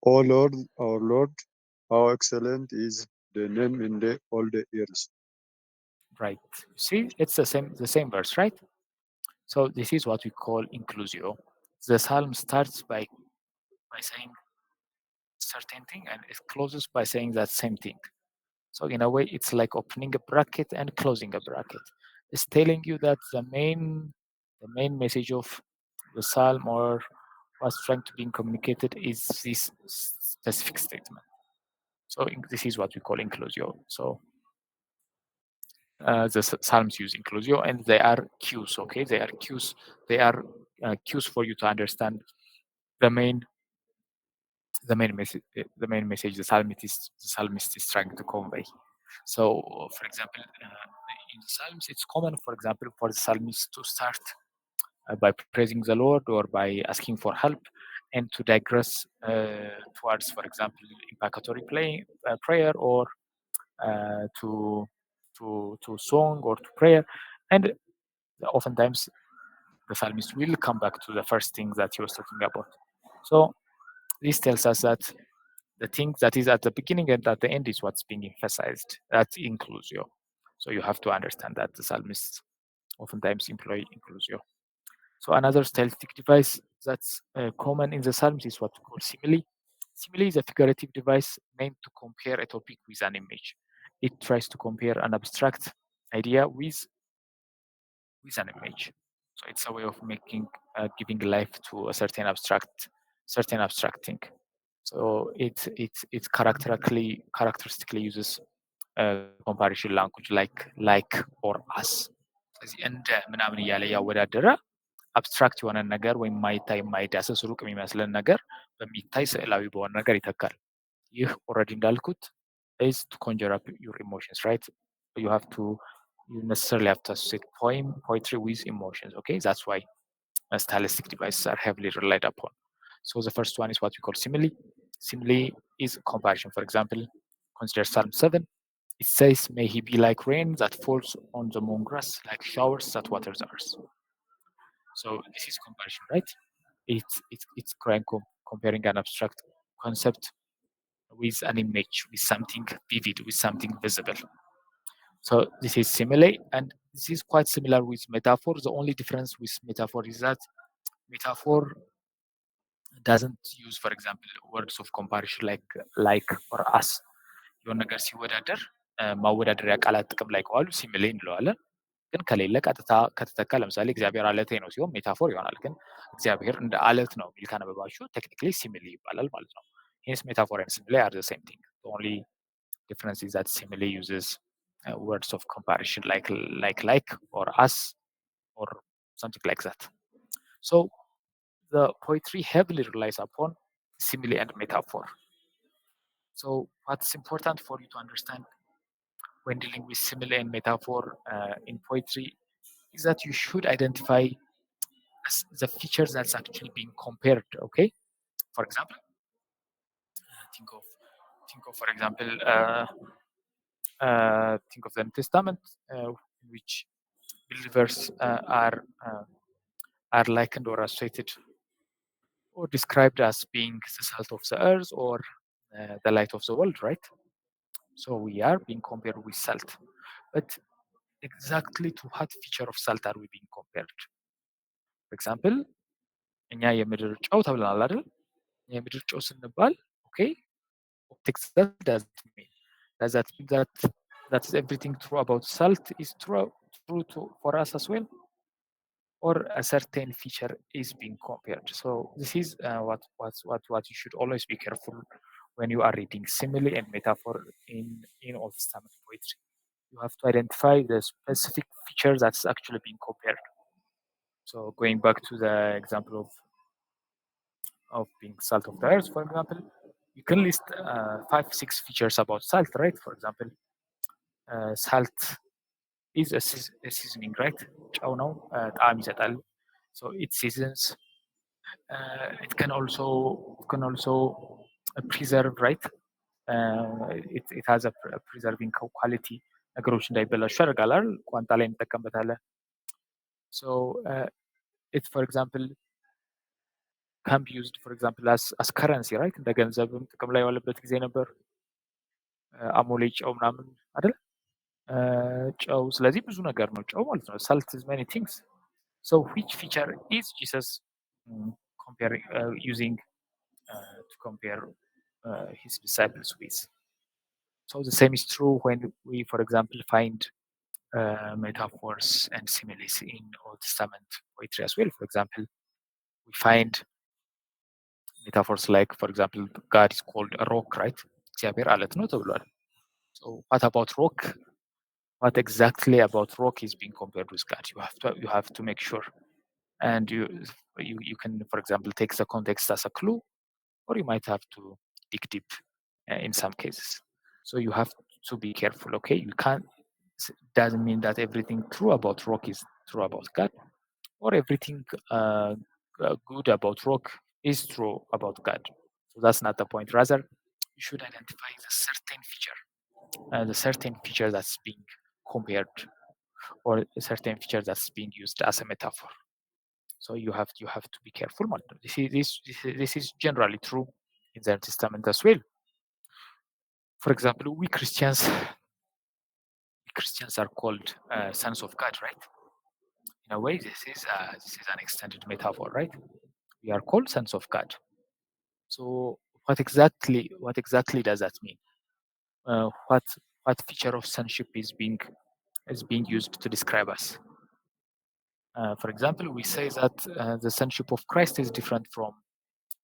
O Lord, our Lord, how excellent is the name in the all the earth. Right. See, it's the same verse, right? So this is what we call inclusio. The psalm starts by saying certain thing and it closes by saying that same thing. So in a way, it's like opening a bracket and closing a bracket. It's telling you that the main message of the psalm or what's trying to be communicated is this specific statement. So this is what we call inclusio. So the psalms use inclusio, and they are cues. Okay, they are cues. They are cues for you to understand the main the main message the psalmist is trying to convey. So, for example, in the Psalms, it's common, for example, for the psalmist to start by praising the Lord or by asking for help, and to digress towards, for example, imprecatory prayer or to to song or to prayer, and oftentimes the psalmist will come back to the first thing that he was talking about. So this tells us that the thing that is at the beginning and at the end is what's being emphasized. That's inclusio. So you have to understand that the psalmists oftentimes employ inclusio. So another stylistic device that's common in the psalms is what we call simile. Simile is a figurative device meant to compare a topic with an image. It tries to compare an abstract idea with an image. So it's a way of making giving life to a certain abstract thing. So it characteristically uses comparison language like or as ስለዚህ እንደ ምናምን እያለ እያወዳደረ አብስትራክት የሆነን ነገር ወይም ማይታይ ማይዳሰስ ሩቅ የሚመስለን ነገር በሚታይ ስዕላዊ በሆነ ነገር ይተካል። ይህ ኦልሬዲ እንዳልኩት is to conjure up your emotions, right? You have to you necessarily have to associate poetry with emotions. Okay, that's why stylistic devices are heavily relied upon. So the first one is what we call simile. Simile is comparison. For example, consider Psalm 7. It says, "May he be like rain that falls on the mown grass, like showers that waters the earth." So this is comparison, right? It's comparing an abstract concept with an image, with something vivid, with something visible. So this is simile, and this is quite similar with metaphor. The only difference with metaphor is that metaphor doesn't use, for example, words of comparison like or as የሆነ ነገር ሲወዳደር ማወዳደሪያ ቃላት ጥቅም ላይ ከዋሉ ሲሚሌ እንለዋለን። ግን ከሌለ ቀጥታ ከተተካ ለምሳሌ እግዚአብሔር አለቴ ነው ሲሆን ሜታፎር ይሆናል። ግን እግዚአብሔር እንደ አለት ነው የሚል ካነበባችሁ ቴክኒካሊ ሲሚሌ ይባላል ማለት ነው። ሄንስ ሜታፎር and simile are the same thing. The only difference is that simile uses words of comparison like or as or something like that. So the poetry heavily relies upon simile and metaphor. So what's important for you to understand when dealing with simile and metaphor in poetry is that you should identify the features that's actually being compared. Okay, for example, think of for example think of the New Testament, in which believers are likened or associated or described as being the salt of the earth or the light of the world, right? So we are being compared with salt, but exactly to what feature of salt are we being compared? For example, እኛ የምድር ጨው ተብለናል አይደል? የምድር ጨው ስንባል okay, what exactly does it mean? Does that mean that is everything true about salt is true for us as well? Or a certain feature is being compared? So this is what you should always be careful when you are reading simile and metaphor in Old Testament poetry. You have to identify the specific feature that's actually being compared. So going back to the example of being salt of the earth, for example, you can list 5-6 features about salt, right? For example, salt is a seasoning, right? ጨው ነው ጣዕም ይሰጣል. So it seasons. It can also preserve, right? It has a preserving quality. ነገሮች እንዳይበላሹ ያደርጋል። ቋንጣ ላይ እንጠቀምበታለን። So it for example can be used for example as currency, right? እንደ ገንዘብም ጥቅም ላይ የዋለበት ጊዜ ነበር። አሞሌ ጨው ምናምን አይደል? ጨው ስለዚህ ብዙ ነገር ነው ጨው ማለት ነው። salt is many things. So which feature is Jesus comparing using to compare his disciples with? So the same is true when we, for example, find metaphors and similes in Old Testament poetry as well. For example, we find metaphors like, for example, God is called a rock, right? እግዚአብሔር አለት ነው ተብሏል። So what about rock? What exactly about rock is being compared with God? You have to make sure, and you can, for example, take the context as a clue, or you might have to dig deep in some cases. So you have to be careful. Okay, you can't. Doesn't mean that everything true about rock is true about God, or everything good about rock is true about God. So that's not the point. Rather, you should identify the certain feature that's being compared, or a certain feature that's being used as a metaphor. So you have to be careful. This is generally true in the New Testament as well. For example, we Christians are called sons of God, right? In a way, this is an extended metaphor, right? We are called sons of God. So what exactly does that mean? What feature of sonship is being used to describe us? For example, we say that the sonship of Christ is different from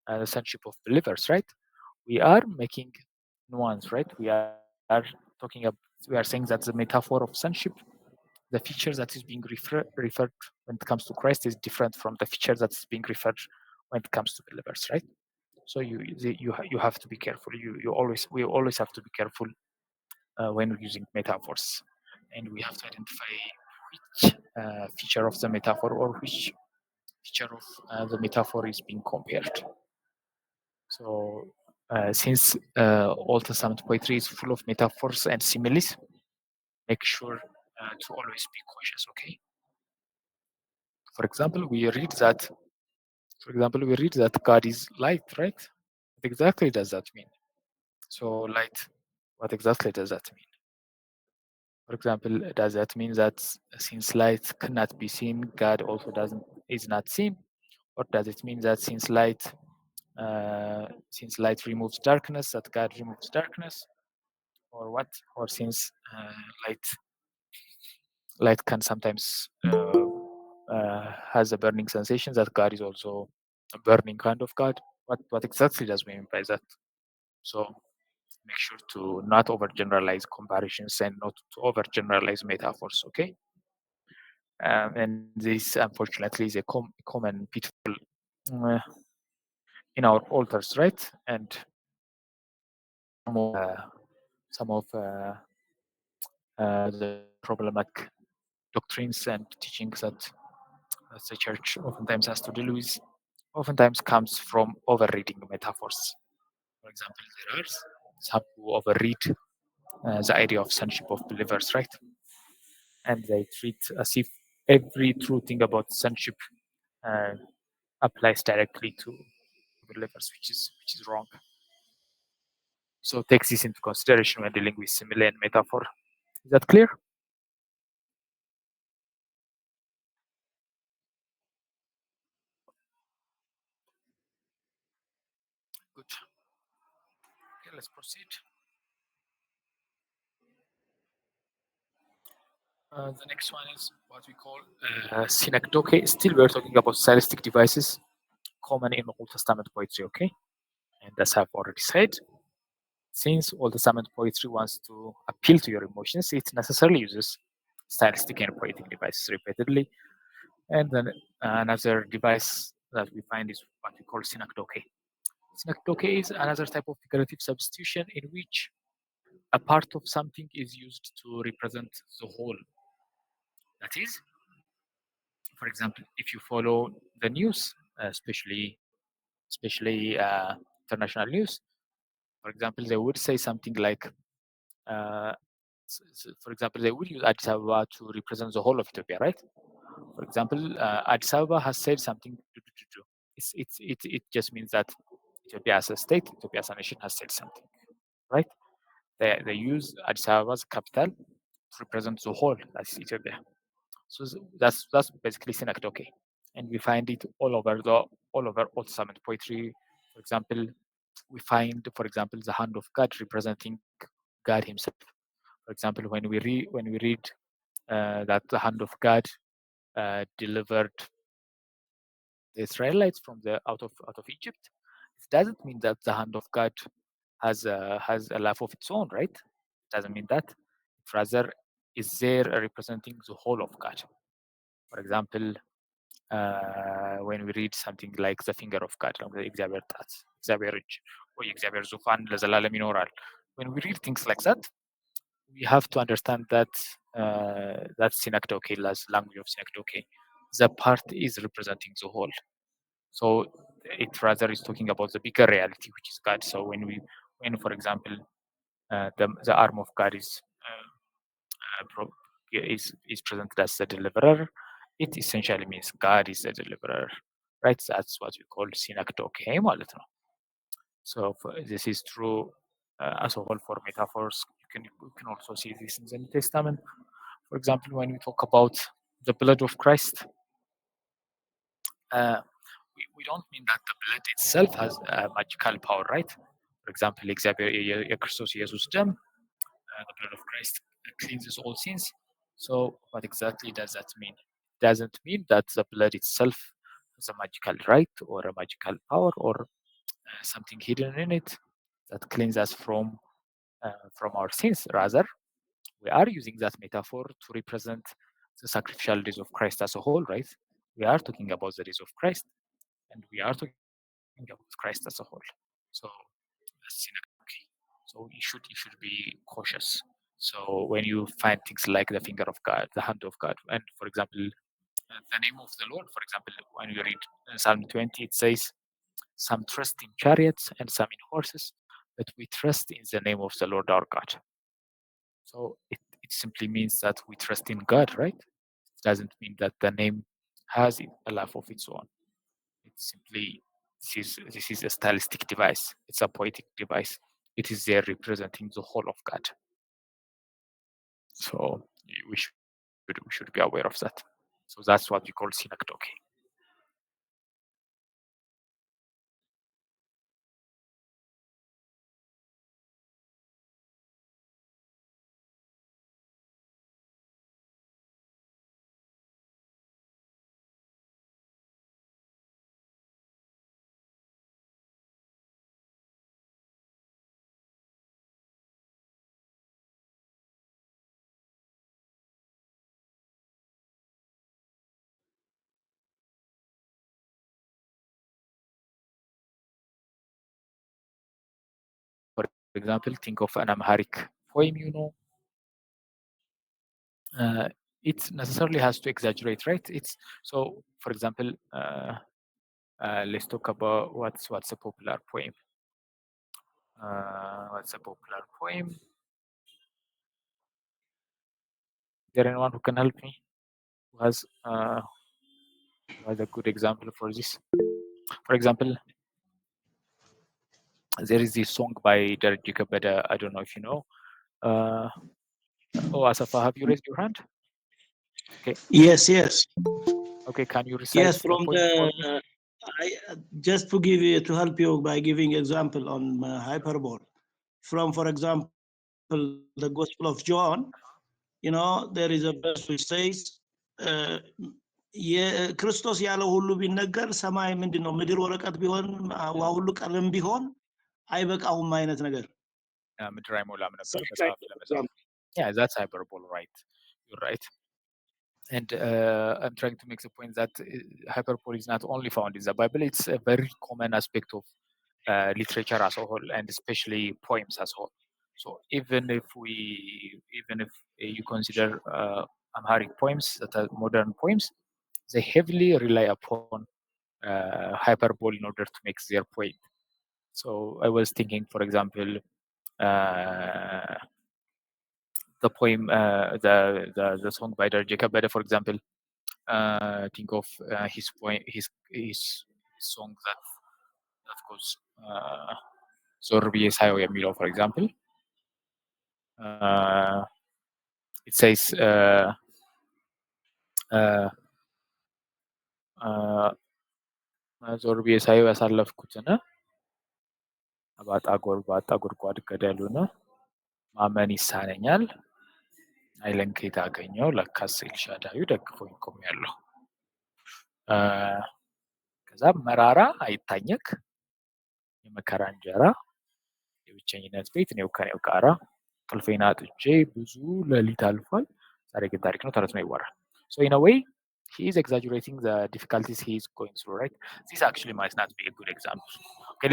the sonship of believers, right? We are making nuance, right? We are saying that the metaphor of sonship, the feature that is being referred when it comes to Christ is different from the feature that is being referred when it comes to believers, right? So you have to be careful. We always have to be careful when using metaphors, and we have to identify which feature of the metaphor or which feature of the metaphor is being compared. So since Old Testament poetry is full of metaphors and similes, make sure to always be cautious. Okay. For example, we read that God is light, right? What exactly does that mean? So light, what exactly does that mean? For example, does that mean that since light cannot be seen, God also is not seen? Or does it mean that since light removes darkness, that God removes darkness? Or what? Or since light can sometimes has a burning sensation, that God is also a burning kind of God? What exactly does we mean by that? So make sure to not overgeneralize comparisons and not to overgeneralize metaphors. Okay. And this, unfortunately, is a common pitfall in our altars, right? And some of the problematic doctrines and teachings that the church oftentimes has to deal with, oftentimes comes from overreading metaphors. For example, there are some who overread the idea of sonship of believers, right? And they treat as if every true thing about sonship applies directly to believers, which is wrong. So take this into consideration when dealing with simile and metaphor. Is that clear? Good. Okay, let's proceed. The next one is what we call synecdoche. Still, we're talking about stylistic devices common in Old Testament poetry, okay? And as I've already said, since Old Testament poetry wants to appeal to your emotions, it necessarily uses stylistic and poetic devices repeatedly. And then another device that we find is what we call synecdoche. Synecdoche is another type of figurative substitution in which a part of something is used to represent the whole. That is, for example, if you follow the news, especially international news, for example, they would say something like For example, they will use Addis Ababa to represent the whole of Ethiopia, right? For example, Addis Ababa has said something. It just means that Ethiopia as a state, Ethiopia as a nation has said something, right? They use Addis Ababa as a capital to represent the whole, that's Ethiopia. So that's basically synecdoche, and we find it all over Old Testament poetry. For example, we find, for example, the hand of God representing God Himself. For example, when we read that the hand of God delivered the Israelites from the out of Egypt, it doesn't mean that the hand of God has a life of its own, right? It doesn't mean that. It rather is there representing the whole of God. For example, when we read something like the finger of God, እግዚአብሔር ጣት፣ እግዚአብሔር እጅ ወይ እግዚአብሔር ዙፋን ለዘላለም ይኖራል. When we read things like that, we have to understand that that synecdoche, as language of synecdoche, the part is representing the whole. So it rather is talking about the bigger reality, which is God. So when for example, the arm of God is presented as the deliverer, it essentially means God is the deliverer, right? That's what we call synecdoche ማለት ነው. So this is true as a whole for metaphors. You can also see this in the New Testament. For example, when we talk about the blood of Christ, we don't mean that the blood itself has a magical power, right? For example, የክርስቶስ ኢየሱስ ደም, the blood of Christ cleanses all sins. So what exactly does that mean? It doesn't mean that the blood itself has a magical right or a magical power or something hidden in it that cleanses us from our sins. Rather, we are using that metaphor to represent the sacrificial days of Christ as a whole, right? We are talking about the days of Christ, and we are talking about Christ as a whole. So that's synecdoche. So you should be cautious. So when you find things like the finger of God, the hand of God, and for example, the name of the Lord, for example, when you read Psalm 20, it says, "Some trust in chariots and some in horses, but we trust in the name of the Lord our God." So it simply means that we trust in God, right? It doesn't mean that the name has a life of its own. It's simply this is a stylistic device. It's a poetic device. It is there representing the whole of God. So we should be aware of that. So that's what we call synecdoche. For example, think of an Amharic poem, it necessarily has to exaggerate, right? It's so. For example, let's talk about what's a popular poem. What's a popular poem? Is there anyone who can help me? Who has a good example for this? For example, there is this song by Derek Jacob. I don't know if you know. Oh, Asafa, have you raised your hand? Okay. Yes. Okay, can you recite Yes, the from poem for me? just to help you by giving example on hyperbole. From, for example, the Gospel of John, there is a verse which says, ክርስቶስ ያለው ሁሉ ቢነገር ሰማይ ምንድን ነው ምድር ወረቀት ቢሆን ውሃ ሁሉ ቀለም ቢሆን አይበቃውም አይነት ነገር። ምድር አይሞላም ነበር Such kind መጽሐፍ of ለመጻፍ። example. Yeah, that's hyperbole, right? You're right. And I'm trying to make the point that hyperbole is not only found in the Bible; it's a very common aspect of literature as a whole, and especially poems as a whole. So even if you consider Amharic poems that are modern poems, they heavily rely upon hyperbole in order to make their point. So I was thinking, for example, uh, the poem, the song by Jacob Bede, for example. Think of his poem, his song that goes ዞር ብዬ ሳየው የሚለው, for example. It says ዞር ብዬ ሳየው ያሳለፍኩትን ባጣ ጉድጓድ ገደሉን ማመን ይሳነኛል ኃይልን ከየት አገኘው ለካስ ኤልሻዳዩ ደግፎኝ ቆሜያለሁ። ከዛ መራራ አይታኘክ የመከራ እንጀራ የብቸኝነት ቤት እኔው ከኔው ጋራ እንቅልፌን አጥቼ ብዙ ሌሊት አልፏል ዛሬ ግን ታሪክ ነው ተረት ነው ይወራል። So in a way he is exaggerating the difficulties he is going through, right? This actually might not be a good example. Okay,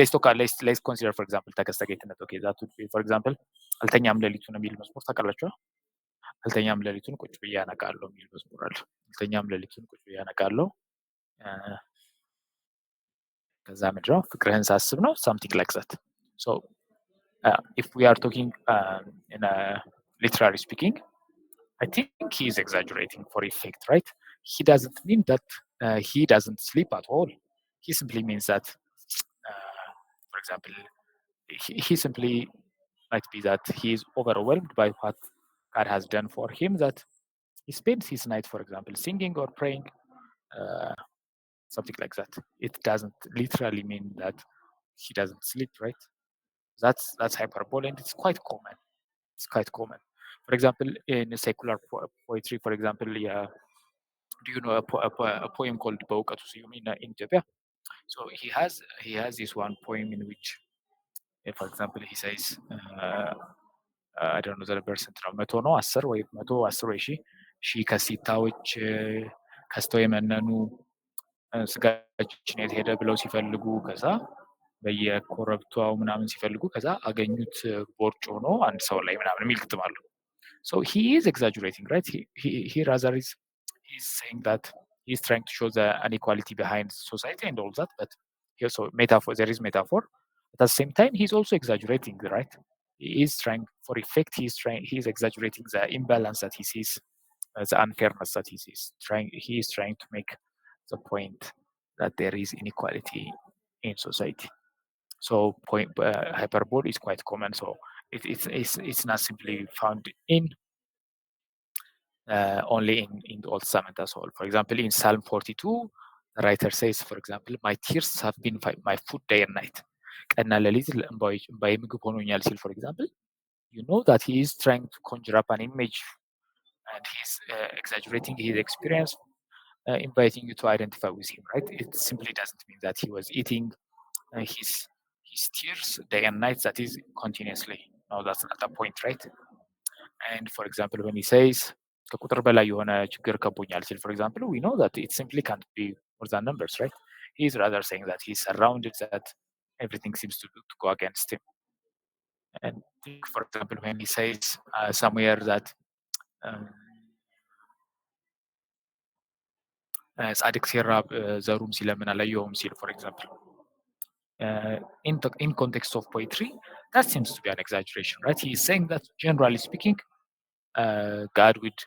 let's consider, for example, ተከስተ ጌትነት. Okay, that would be, for example, አልተኛም ሌሊቱን የሚል መዝሙር ታውቃላችሁ? አልተኛም ሌሊቱን ቁጭ ብዬ አነቃለሁ የሚል መዝሙር አለ። አልተኛም ሌሊቱን ቁጭ ብዬ አነቃለሁ ከዛ ምንድን ነው ፍቅርህን ሳስብ ነው, something like that. So if we are talking in a literally speaking, I think he is exaggerating for effect, right? He doesn't mean that he doesn't sleep at all. He simply means that, for example, he simply might be that he is overwhelmed by what God has done for him, that he spends his night, for example, singing or praying, something like that. It doesn't literally mean that he doesn't sleep, right? That's hyperbole, and it's quite common. It's quite common. For example, in secular poetry, for example, do you know a poem called በእውቀቱ ስዩም in Ethiopia? So he has this one poem in which, for example, he says, I don't know the percent ነው, 100 ነው 10 ወይ 110 ወይ ሺህ ከሲታዎች ከስተው የመነኑ ስጋችን የት ሄደ ብለው ሲፈልጉ ከዛ በየኮረብታው ምናምን ሲፈልጉ ከዛ አገኙት ቦርጭ ሆኖ አንድ ሰው ላይ ምናምን የሚል ግጥም አለው። So he is exaggerating, right? He rather he's saying that he's trying to show the inequality behind society and all that, but here so metaphor, there is metaphor. At the same time, he's also exaggerating, right? He is trying, for effect, he's exaggerating the imbalance that he sees, the unfairness that he sees. He is trying to make the point that there is inequality in society. So hyperbole is quite common. So it's not simply found in only in the Old Testament as well. For example, in Psalm 42, the writer says, for example, my tears have been my food day and night. ቀንና ሌሊት እንባዬ ምግብ ሆኖኛል ሲል, for example, you know that he is trying to conjure up an image, and he's exaggerating his experience, inviting you to identify with him, right? It simply doesn't mean that he was eating his tears day and night, that is continuously. No, that's not the point, right? And for example, when he says ከቁጥር በላይ የሆነ ችግር ከቦኛል ሲል, for example, we know that it simply can't be more than numbers, right? He's rather saying that he's surrounded, that everything seems to go against him. And think, for example, when he says somewhere that ጻድቅ ሲራብ ዘሩም ሲለምን አላየውም ሲል, for example, in context of poetry, that seems to be an exaggeration, right? He is saying that generally speaking, God would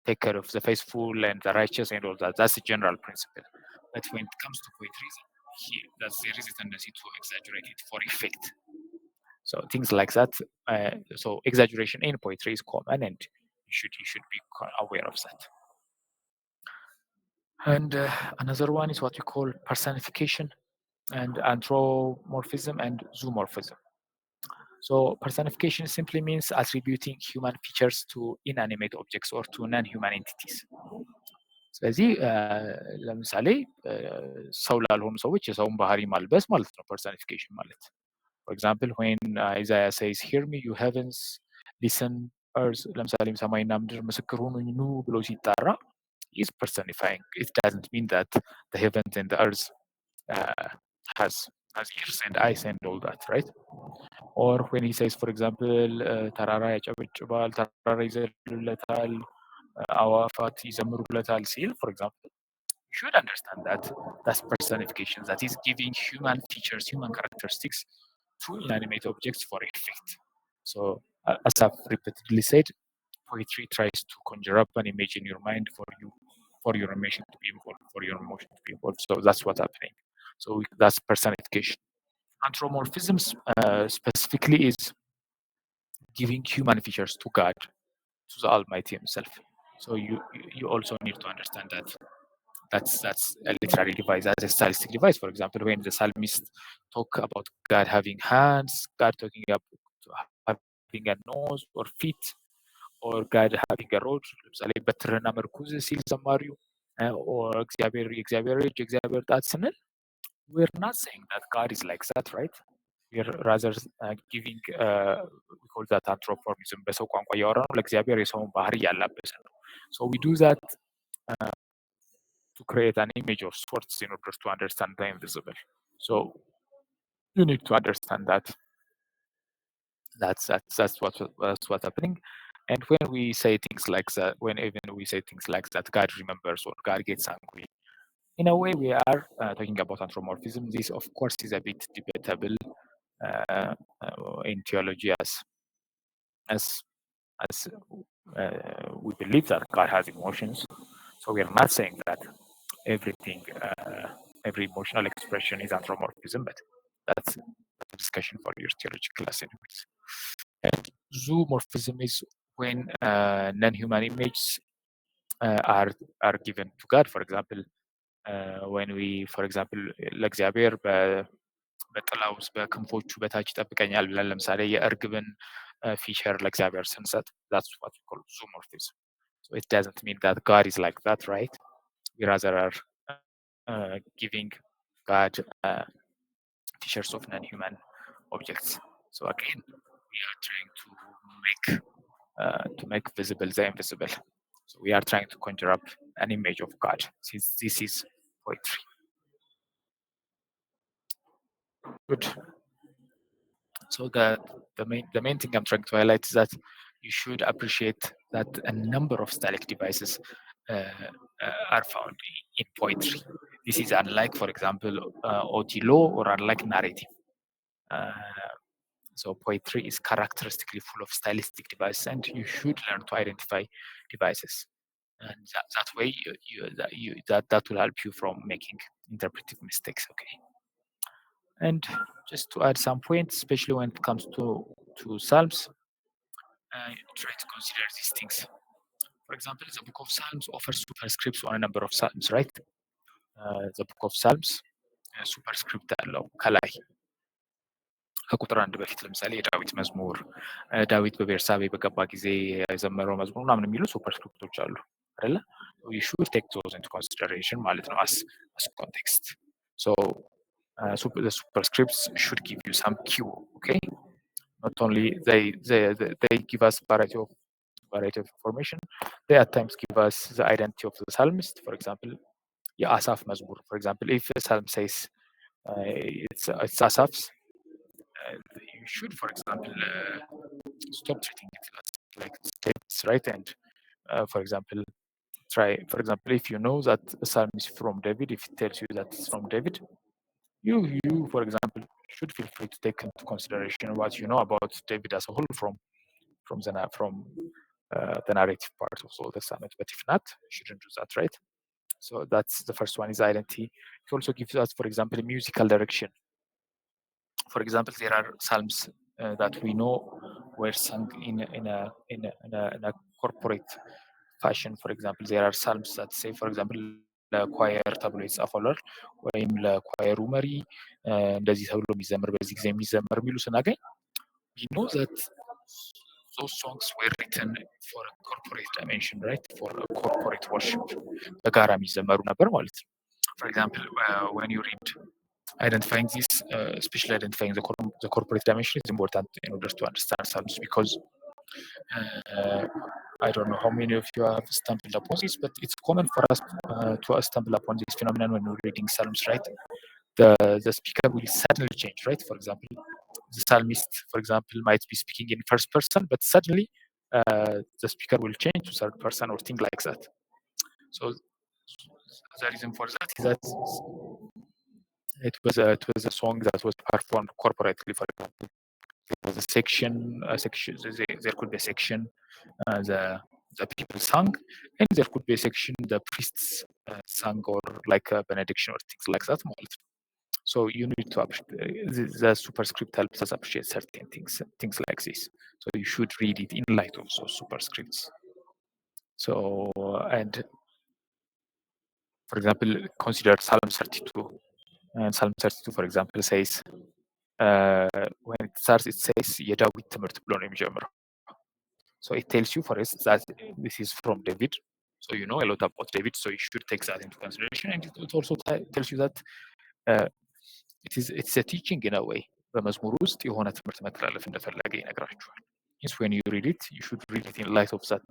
take care of the faithful and the righteous and all that. That's a general principle. But when it comes to poetry, there is a tendency to exaggerate it for effect. So things like that. So exaggeration in poetry is common, and you should be aware of that. And another one is what we call personification and anthropomorphism and zoomorphism. So personification simply means attributing human features to inanimate objects or to non-human entities. ስለዚህ ለምሳሌ ሰው ላልሆኑ ሰዎች የሰውን ባህሪ ማልበስ ማለት ነው personification ማለት. For example, when Isaiah says, "Hear me, you heavens, listen, earth," ለምሳሌ ሰማይና ምድር ምስክር ሁኑኝ ኑ ብሎ ሲጣራ, is personifying. It doesn't mean that the heavens and the earth has ears and eyes and all that, right? Or when he says, for example, ተራራ ያጨበጭባል, ተራራ ይዘልለታል, አዋፋት ይዘምሩለታል ሲል, for example, you should understand that that's personification, that is giving human features, human characteristics to inanimate objects for effect. So as I've repeatedly said, poetry tries to conjure up an image in your mind for your emotion to be involved, for your emotion to be involved. So that's what's happening. So that's personification. Anthropomorphism specifically is giving human features to God, to the Almighty Himself. So you also need to understand that that's a literary device, as a stylistic device. For example, when the psalmist talk about God having hands, God talking about having a nose or feet, or God having a rod, ለምሳሌ በትርና ምርኩዝ ሲል ዘማሪው or እግዚአብሔር እጅ እግዚአብሔር ጣት ስንል, we're not saying that God is like that, right? We're rather giving we call that anthropomorphism. በሰው ቋንቋ እያወራ ነው ለእግዚአብሔር የሰውን ባህሪ ያላበሰ ነው. So we do that to create an image of sorts in order to understand the invisible. So you need to understand that that's what's happening. And when we say things like that, when even we say things like that, God remembers or God gets angry, in a way we are talking about anthropomorphism. This, of course, is a bit debatable in theology, as we believe that God has emotions. So we are not saying that everything, every emotional expression is anthropomorphism, but that's a discussion for your theology class anyways. And zoomorphism is when non-human images are given to God. For example, when we, for example, ለእግዚአብሔር በጥላ ውስጥ በክንፎቹ በታች ይጠብቀኛል ብለን ለምሳሌ የእርግብን ፊቸር ለእግዚአብሔር ስንሰጥ, that's what we call zoomorphism. So it doesn't mean that God is like that, right? We rather are giving God features of non-human objects. So again, we are trying to make visible the invisible. So we are trying to conjure up an image of God, since this is poetry. Good. So the main thing I'm trying to highlight is that you should appreciate that a number of stylistic devices are found in poetry. This is unlike, for example, Otilo, or unlike narrative. So poetry is characteristically full of stylistic devices, and you should learn to identify devices. And that way, that will help you from making interpretive mistakes. Okay. And just to add some points, especially when it comes to Psalms, try to consider these things. For example, the book of Psalms offers superscripts on a number of Psalms, right? The book of Psalms superscript አለው ከላይ ከቁጥር 1 በፊት ለምሳሌ የዳዊት መዝሙር፣ ዳዊት በቤርሳቤ በገባ ጊዜ የዘመረው መዝሙር ምናምን የሚሉ ሱፐርስክሪፕቶች አሉ አይደለ? you should take those into consideration ማለት ነው, as context. So the superscripts should give you some cue, okay? Not only they give us variety of information, they at times give us the identity of the psalmist. For example, የአሳፍ መዝሙር, for example, if a psalm says it's Asaf's, you should, for example, stop treating it like states, right? And for example, if you know that a psalm is from David, if it tells you that it's from David, you for example should feel free to take into consideration what you know about David as a whole from the narrative part of Old Testament. But if not, you shouldn't do that, right? So that's the first one, is identity. It also gives us, for example, musical direction. For example, there are psalms that we know were sung in a corporate fashion. For example, there are psalms that say, for example, ለኳየር ተብሎ ይጻፋል ወይም ለኳየሩ መሪ እንደዚህ ተብሎ የሚዘመር በዚህ ጊዜ የሚዘመር የሚሉ ስናገኝ, we know that those songs were written for a corporate dimension, right? For a corporate worship. በጋራ የሚዘመሩ ነበር ማለት ነው. For example, when you read identifying this, especially identifying the corporate dimension, is important in order to understand psalms, because I don't know how many of you have stumbled upon this, but it's common for us to stumble upon this phenomenon when we're reading psalms, right? The speaker will suddenly change, right? For example, the psalmist, for example, might be speaking in first person, but suddenly the speaker will change to third person or things like that. So the reason for that is that it was a song that was performed corporately, for example. the section, there could be a section the people sang, and there could be a section the priests sang, or like a benediction or things like that. So you need to appreciate the superscript helps us appreciate certain things like this. So you should read it in light of those superscripts. So and for example, consider Psalm 32. And Psalm 32, for example, says when it starts, it says የዳዊት ትምህርት ብሎ ነው የሚጀምረው. So it tells you first that this is from David. So you know a lot about David, so you should take that into consideration. And it also tells you that it's a teaching in a way. በመዝሙር ውስጥ የሆነ ትምህርት መተላለፍ እንደፈለገ ይነግራችኋል. Yes, when you read it, you should read it in light of that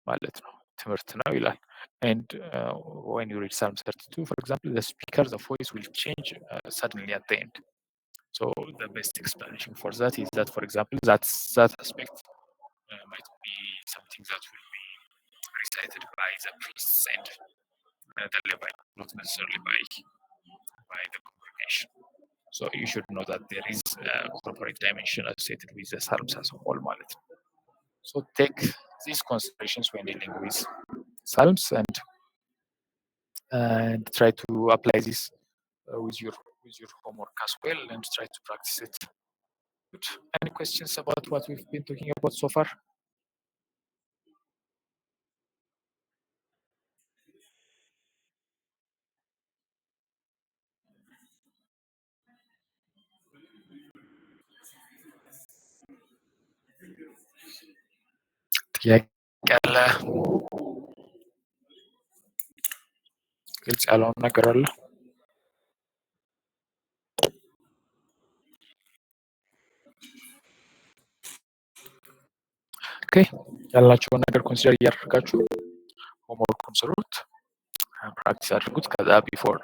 ማለት ነው. ትምህርት ነው ይላል. And when you read Psalm 32, for example, the speaker, the voice will change suddenly at the end. So the best explanation for that is that, for example, that aspect might be something that will be recited by the priests and the Levite, not necessarily by the congregation. So you should know that there is a corporate dimension associated with the Psalms as a whole. So take these considerations when dealing with Psalms and try to apply this with your homework as well, and try to practice it. Good. Any questions about what we've been talking about so far? ጥያቄ አለ? ግልጽ ያልሆነ ነገር አለ? ኦኬ፣ ያላችሁን ነገር ኮንሲደር እያደረጋችሁ ሆምወርኩን ስሩት፣ ፕራክቲስ አድርጉት። ከዛ ቢፎር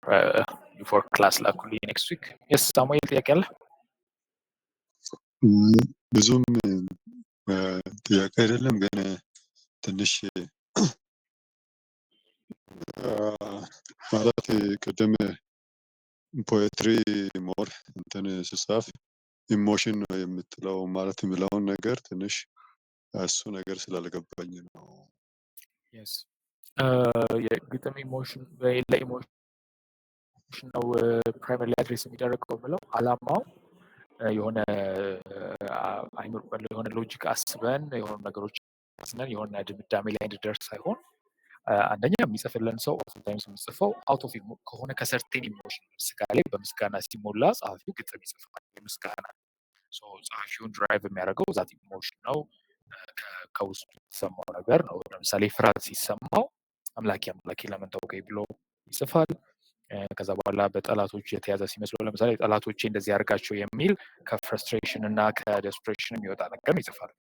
ክላስ ላኩልኝ ኔክስት ዊክ። የስ ሳሙኤል ጥያቄ አለ? ብዙም ጥያቄ አይደለም፣ ግን ትንሽ ማለት ቅድም ፖኤትሪ ሞር እንትን ስጻፍ ኢሞሽን ነው የምትለው ማለት የሚለውን ነገር ትንሽ እሱ ነገር ስላልገባኝ ነው። የስ የግጥም ኢሞሽን ለኢሞሽን ነው ፕራይመሪ አድሬስ የሚደረገው ብለው አላማው የሆነ የሆነ ሎጂክ አስበን የሆኑ ነገሮች አስበን የሆነ ድምዳሜ ላይ እንድደርስ ሳይሆን አንደኛ የሚጽፍልን ሰው ኦፍታይምስ የሚጽፈው አውት ኦፍ ከሆነ ከሰርቴን ኢሞሽን ለምሳሌ በምስጋና ሲሞላ ጸሐፊው ግጥም ይጽፋል። የምስጋና ጸሐፊውን ድራይቭ የሚያደርገው ዛት ኢሞሽን ነው፣ ከውስጡ የተሰማው ነገር ነው። ለምሳሌ ፍርሃት ሲሰማው አምላኬ አምላኬ ለምን ተውከኝ ብሎ ይጽፋል። ከዛ በኋላ በጠላቶች የተያዘ ሲመስለው ለምሳሌ ጠላቶቼ እንደዚህ ያርጋቸው የሚል ከፍረስትሬሽን እና ከዴስፕሬሽን የሚወጣ ነገር ይጽፋል።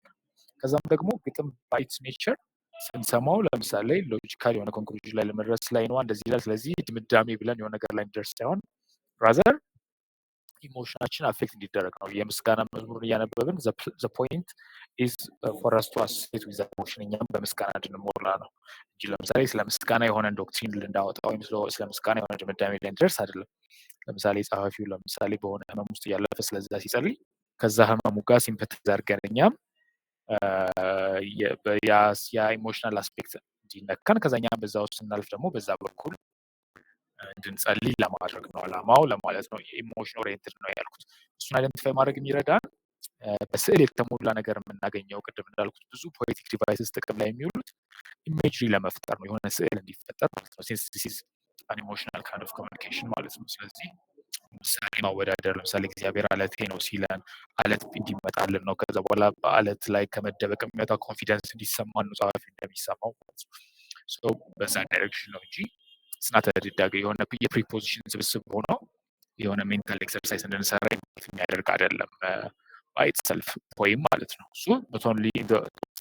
ከዛም ደግሞ ግጥም ባይትስ ኔቸር ስንሰማው ለምሳሌ ሎጂካል የሆነ ኮንክሉዥን ላይ ለመድረስ ላይ ነው እንደዚህ ይላል፣ ስለዚህ ድምዳሜ ብለን የሆነ ነገር ላይ እንደርስ ሳይሆን ራዘር ኢሞሽናችን አፌክት እንዲደረግ ነው። የምስጋና መዝሙርን እያነበብን ዘ ፖይንት ኢዝ ፎር አስ ቱ አሶሲዬት ዊዝ ኢሞሽን፣ እኛም በምስጋና እንድንሞላ ነው እንጂ ለምሳሌ ስለ ምስጋና የሆነ ዶክትሪን ልናወጣ ወይም ስለ ምስጋና የሆነ ድምዳሜ ላይ እንደርስ አይደለም። ለምሳሌ ጸሐፊው ለምሳሌ በሆነ ህመም ውስጥ እያለፈ ስለዛ ሲጸልይ ከዛ ህመሙ ጋር ሲምፐታይዝ አድርገን እኛም ያ ኢሞሽናል አስፔክት እንዲነካን ከዛኛም በዛ ውስጥ ስናልፍ ደግሞ በዛ በኩል እንድንጸልይ ለማድረግ ነው አላማው ለማለት ነው። ኢሞሽን ኦሪየንትድ ነው ያልኩት። እሱን አይደንቲፋይ ማድረግ የሚረዳን በስዕል የተሞላ ነገር የምናገኘው ቅድም እንዳልኩት ብዙ ፖኤቲክ ዲቫይስስ ጥቅም ላይ የሚውሉት ኢሜጅሪ ለመፍጠር ነው፣ የሆነ ስዕል እንዲፈጠር ማለት ነው። ሲንስ ዲስ ኢዝ አን ኢሞሽናል ካይንድ ኦፍ ኮሚኒኬሽን ማለት ነው። ስለዚህ ምሳሌ ማወዳደር ለምሳሌ እግዚአብሔር አለቴ ነው ሲለን አለት እንዲመጣልን ነው። ከዛ በኋላ በአለት ላይ ከመደበቅ የሚመጣ ኮንፊደንስ እንዲሰማን ነው ጸሐፊ እንደሚሰማው ማለት ነው። በዛ ዳይሬክሽን ነው እንጂ ስናተ ድዳገ የሆነ የፕሪፖዚሽን ስብስብ ሆኖ የሆነ ሜንታል ኤክሰርሳይዝ እንድንሰራ የሚያደርግ አይደለም። ባይት ሰልፍ ፖይም ማለት ነው። እሱ በቶንሊ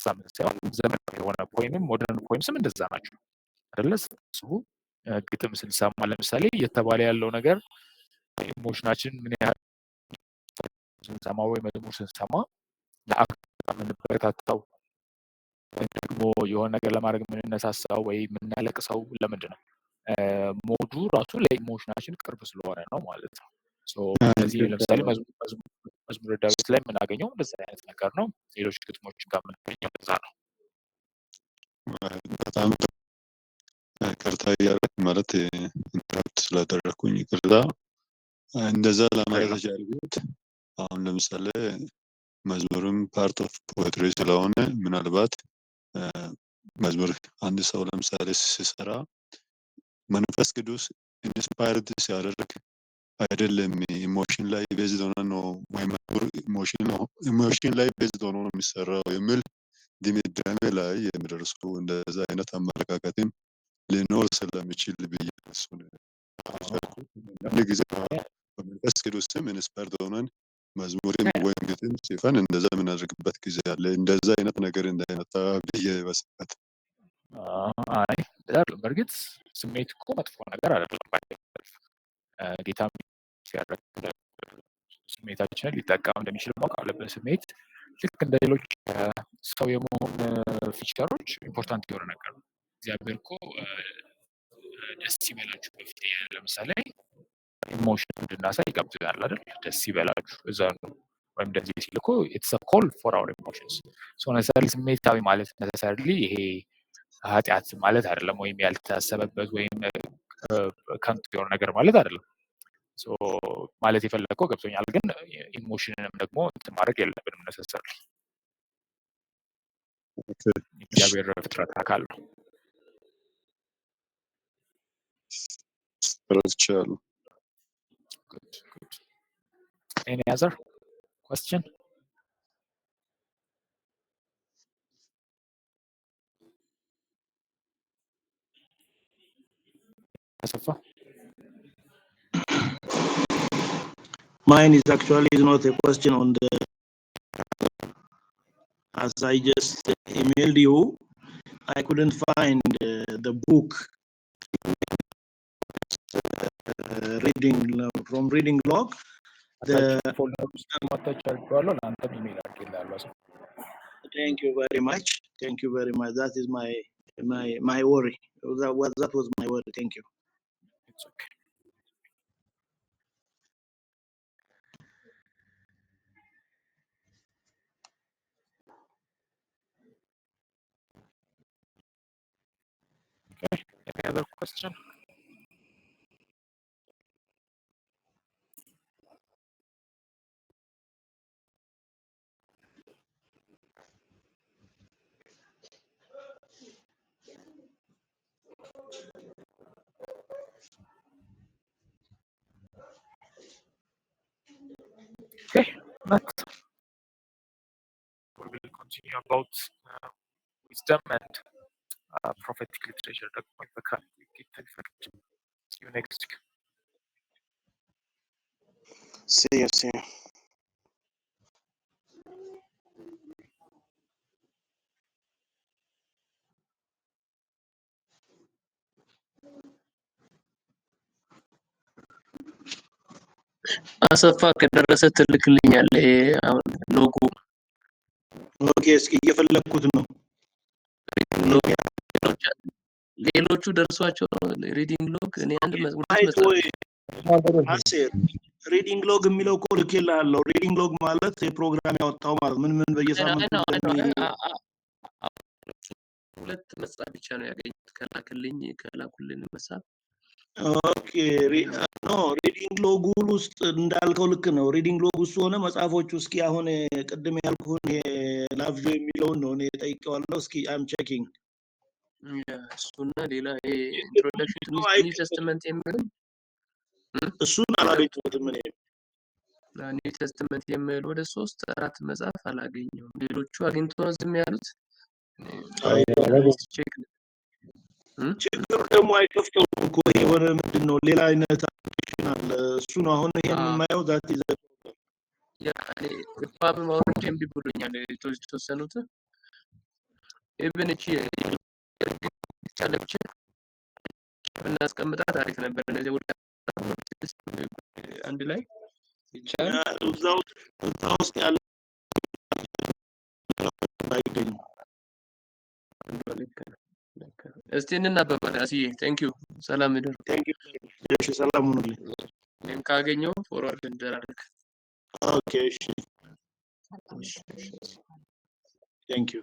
ሳምንት ሳይሆን ዘመናዊ የሆነ ፖይምም ሞደርን ፖይምስም እንደዛ ናቸው አይደለ? ስቡ ግጥም ስንሰማ ለምሳሌ እየተባለ ያለው ነገር ኢሞሽናችን ምን ያህል ስንሰማ ወይ መዝሙር ስንሰማ የምንበረታታው ወይም ደግሞ የሆነ ነገር ለማድረግ የምንነሳሳው ወይ የምናለቅሰው ለምንድን ነው? ሞዱ ራሱ ለኢሞሽናችን ቅርብ ስለሆነ ነው ማለት ነው። ስለዚህ ለምሳሌ መዝሙረ ዳዊት ላይ የምናገኘው እንደዛ አይነት ነገር ነው። ሌሎች ግጥሞች ጋር የምናገኘው እንደዛ ነው። በጣም ይቅርታ እያደረግ ማለት ኢንተራፕት ስላደረግኩኝ ይቅርታ። እንደዛ ለማለት የቻልኩት አሁን ለምሳሌ መዝሙርም ፓርት ኦፍ ፖኤትሪ ስለሆነ ምናልባት መዝሙር አንድ ሰው ለምሳሌ ሲሰራ መንፈስ ቅዱስ ኢንስፓየርድ ሲያደርግ አይደለም ኢሞሽን ላይ ቤዝድ ሆነ ነው ወይም ኢሞሽን ላይ ቤዝድ ሆኖ ነው የሚሰራው የሚል ድምዳሜ ላይ የሚደርሱ እንደዛ አይነት አመለካከትም ሊኖር ስለሚችል ብዬ እሱን አንድ ጊዜ በመንፈስ ቅዱስ ስም ኢንስፓየርድ ሆነን መዝሙርም ወይም ግጥም ጽፈን እንደዛ የምናደርግበት ጊዜ አለ። እንደዛ አይነት ነገር እንዳይመጣ ብዬ በስጋት አይ በእርግጥ ስሜት እኮ መጥፎ ነገር አይደለም። ጌታ ሲያደርግ ስሜታችንን ሊጠቀም እንደሚችል ማወቅ አለብን። ስሜት ልክ እንደ ሌሎች ሰው የመሆን ፊቸሮች ኢምፖርታንት የሆነ ነገር ነው። እግዚአብሔር እኮ ደስ ይበላችሁ በፊት ለምሳሌ ኢሞሽን እንድናሳይ ይጋብዘናል አይደል? ደስ ይበላችሁ እዛ ነው ወይም እንደዚህ ሲል እኮ ኢትስ አ ኮል ፎር አወር ኢሞሽንስ። ሶ ነሰሪ ስሜታዊ ማለት ነሰሪሊ ይሄ ኃጢአት ማለት አይደለም፣ ወይም ያልታሰበበት ወይም ከንቱ የሆነ ነገር ማለት አይደለም። ሶ ማለት የፈለገው ገብቶኛል። ግን ኢሞሽንንም ደግሞ እንትን ማድረግ የለብንም ነሰሰሪ። እግዚአብሔር ፍጥረት አካል ነው። ተረድቻለሁ። Good. Any other question? Asafa? Mine is actually not a question on the, as I just emailed you, I couldn't find the book reading from reading log. Thank you very much. Thank you very much. That is my worry. That was my worry. Thank you. It's okay. Okay. Any other question? Okay, next we will continue about wisdom and prophetic literature. See you next week. See you. See you. አሰፋ ከደረሰ ትልክልኛለህ አሁን ሎጎ። ኦኬ፣ እስኪ እየፈለኩት ነው። ሌሎቹ ደርሷቸው ነው ሪዲንግ ሎግ። እኔ አንድ ሪዲንግ ሎግ የሚለው እኮ ልኬልሃለሁ። ሪዲንግ ሎግ ማለት የፕሮግራም ያወጣው ማለት ምን በየሳምንቱ ሁለት መጽሐፍ ብቻ ነው ያገኘሁት ከላኩልን መጽሐፍ። ኦኬ ኖ ሪዲንግ ሎግ ውስጥ እንዳልከው ልክ ነው። ሪዲንግ ሎግ ውስጥ ሆነ መጽሐፎቹ እስኪ አሁን ቅድም ያልኩህን ላቭጆ የሚለውን ነው እኔ ጠይቀዋለሁ። እስኪ አም ቼኪንግ እሱና ሌላ ኢንትሮዳክሽን ቱ ኒው ቴስተመንት የሚለው እሱን አላገኘሁትም እኔ። ኒው ቴስተመንት የሚል ወደ 3-4 መጽሐፍ አላገኘሁም። ሌሎቹ አግኝተው ዝም ያሉት ችግሩ ደግሞ አይከፍተውም እኮ የሆነ ምንድን ነው ሌላ አይነት አፕሊኬሽን አለ። እሱ ነው አሁን ይሄን የማየው። ዛት ይዘ ፓብ ማውረድ እምቢ ብሎኛል የተወሰኑት። ኢቭን እቺ ቻለች ብናስቀምጣት አሪፍ ነበር። እነዚህ ወደ አንድ ላይ ይቻላል። እዛው ውስጥ ያለ አይገኝም። እስቲ እንናበባለን። አስዬ ቴንክ ዩ። ሰላም ይደር። ቴንክ ዩ። እሺ፣ ሰላም ሁኑልኝ። እኔም ካገኘው ፎርዋርድ እንደራረግ Okay, thank you.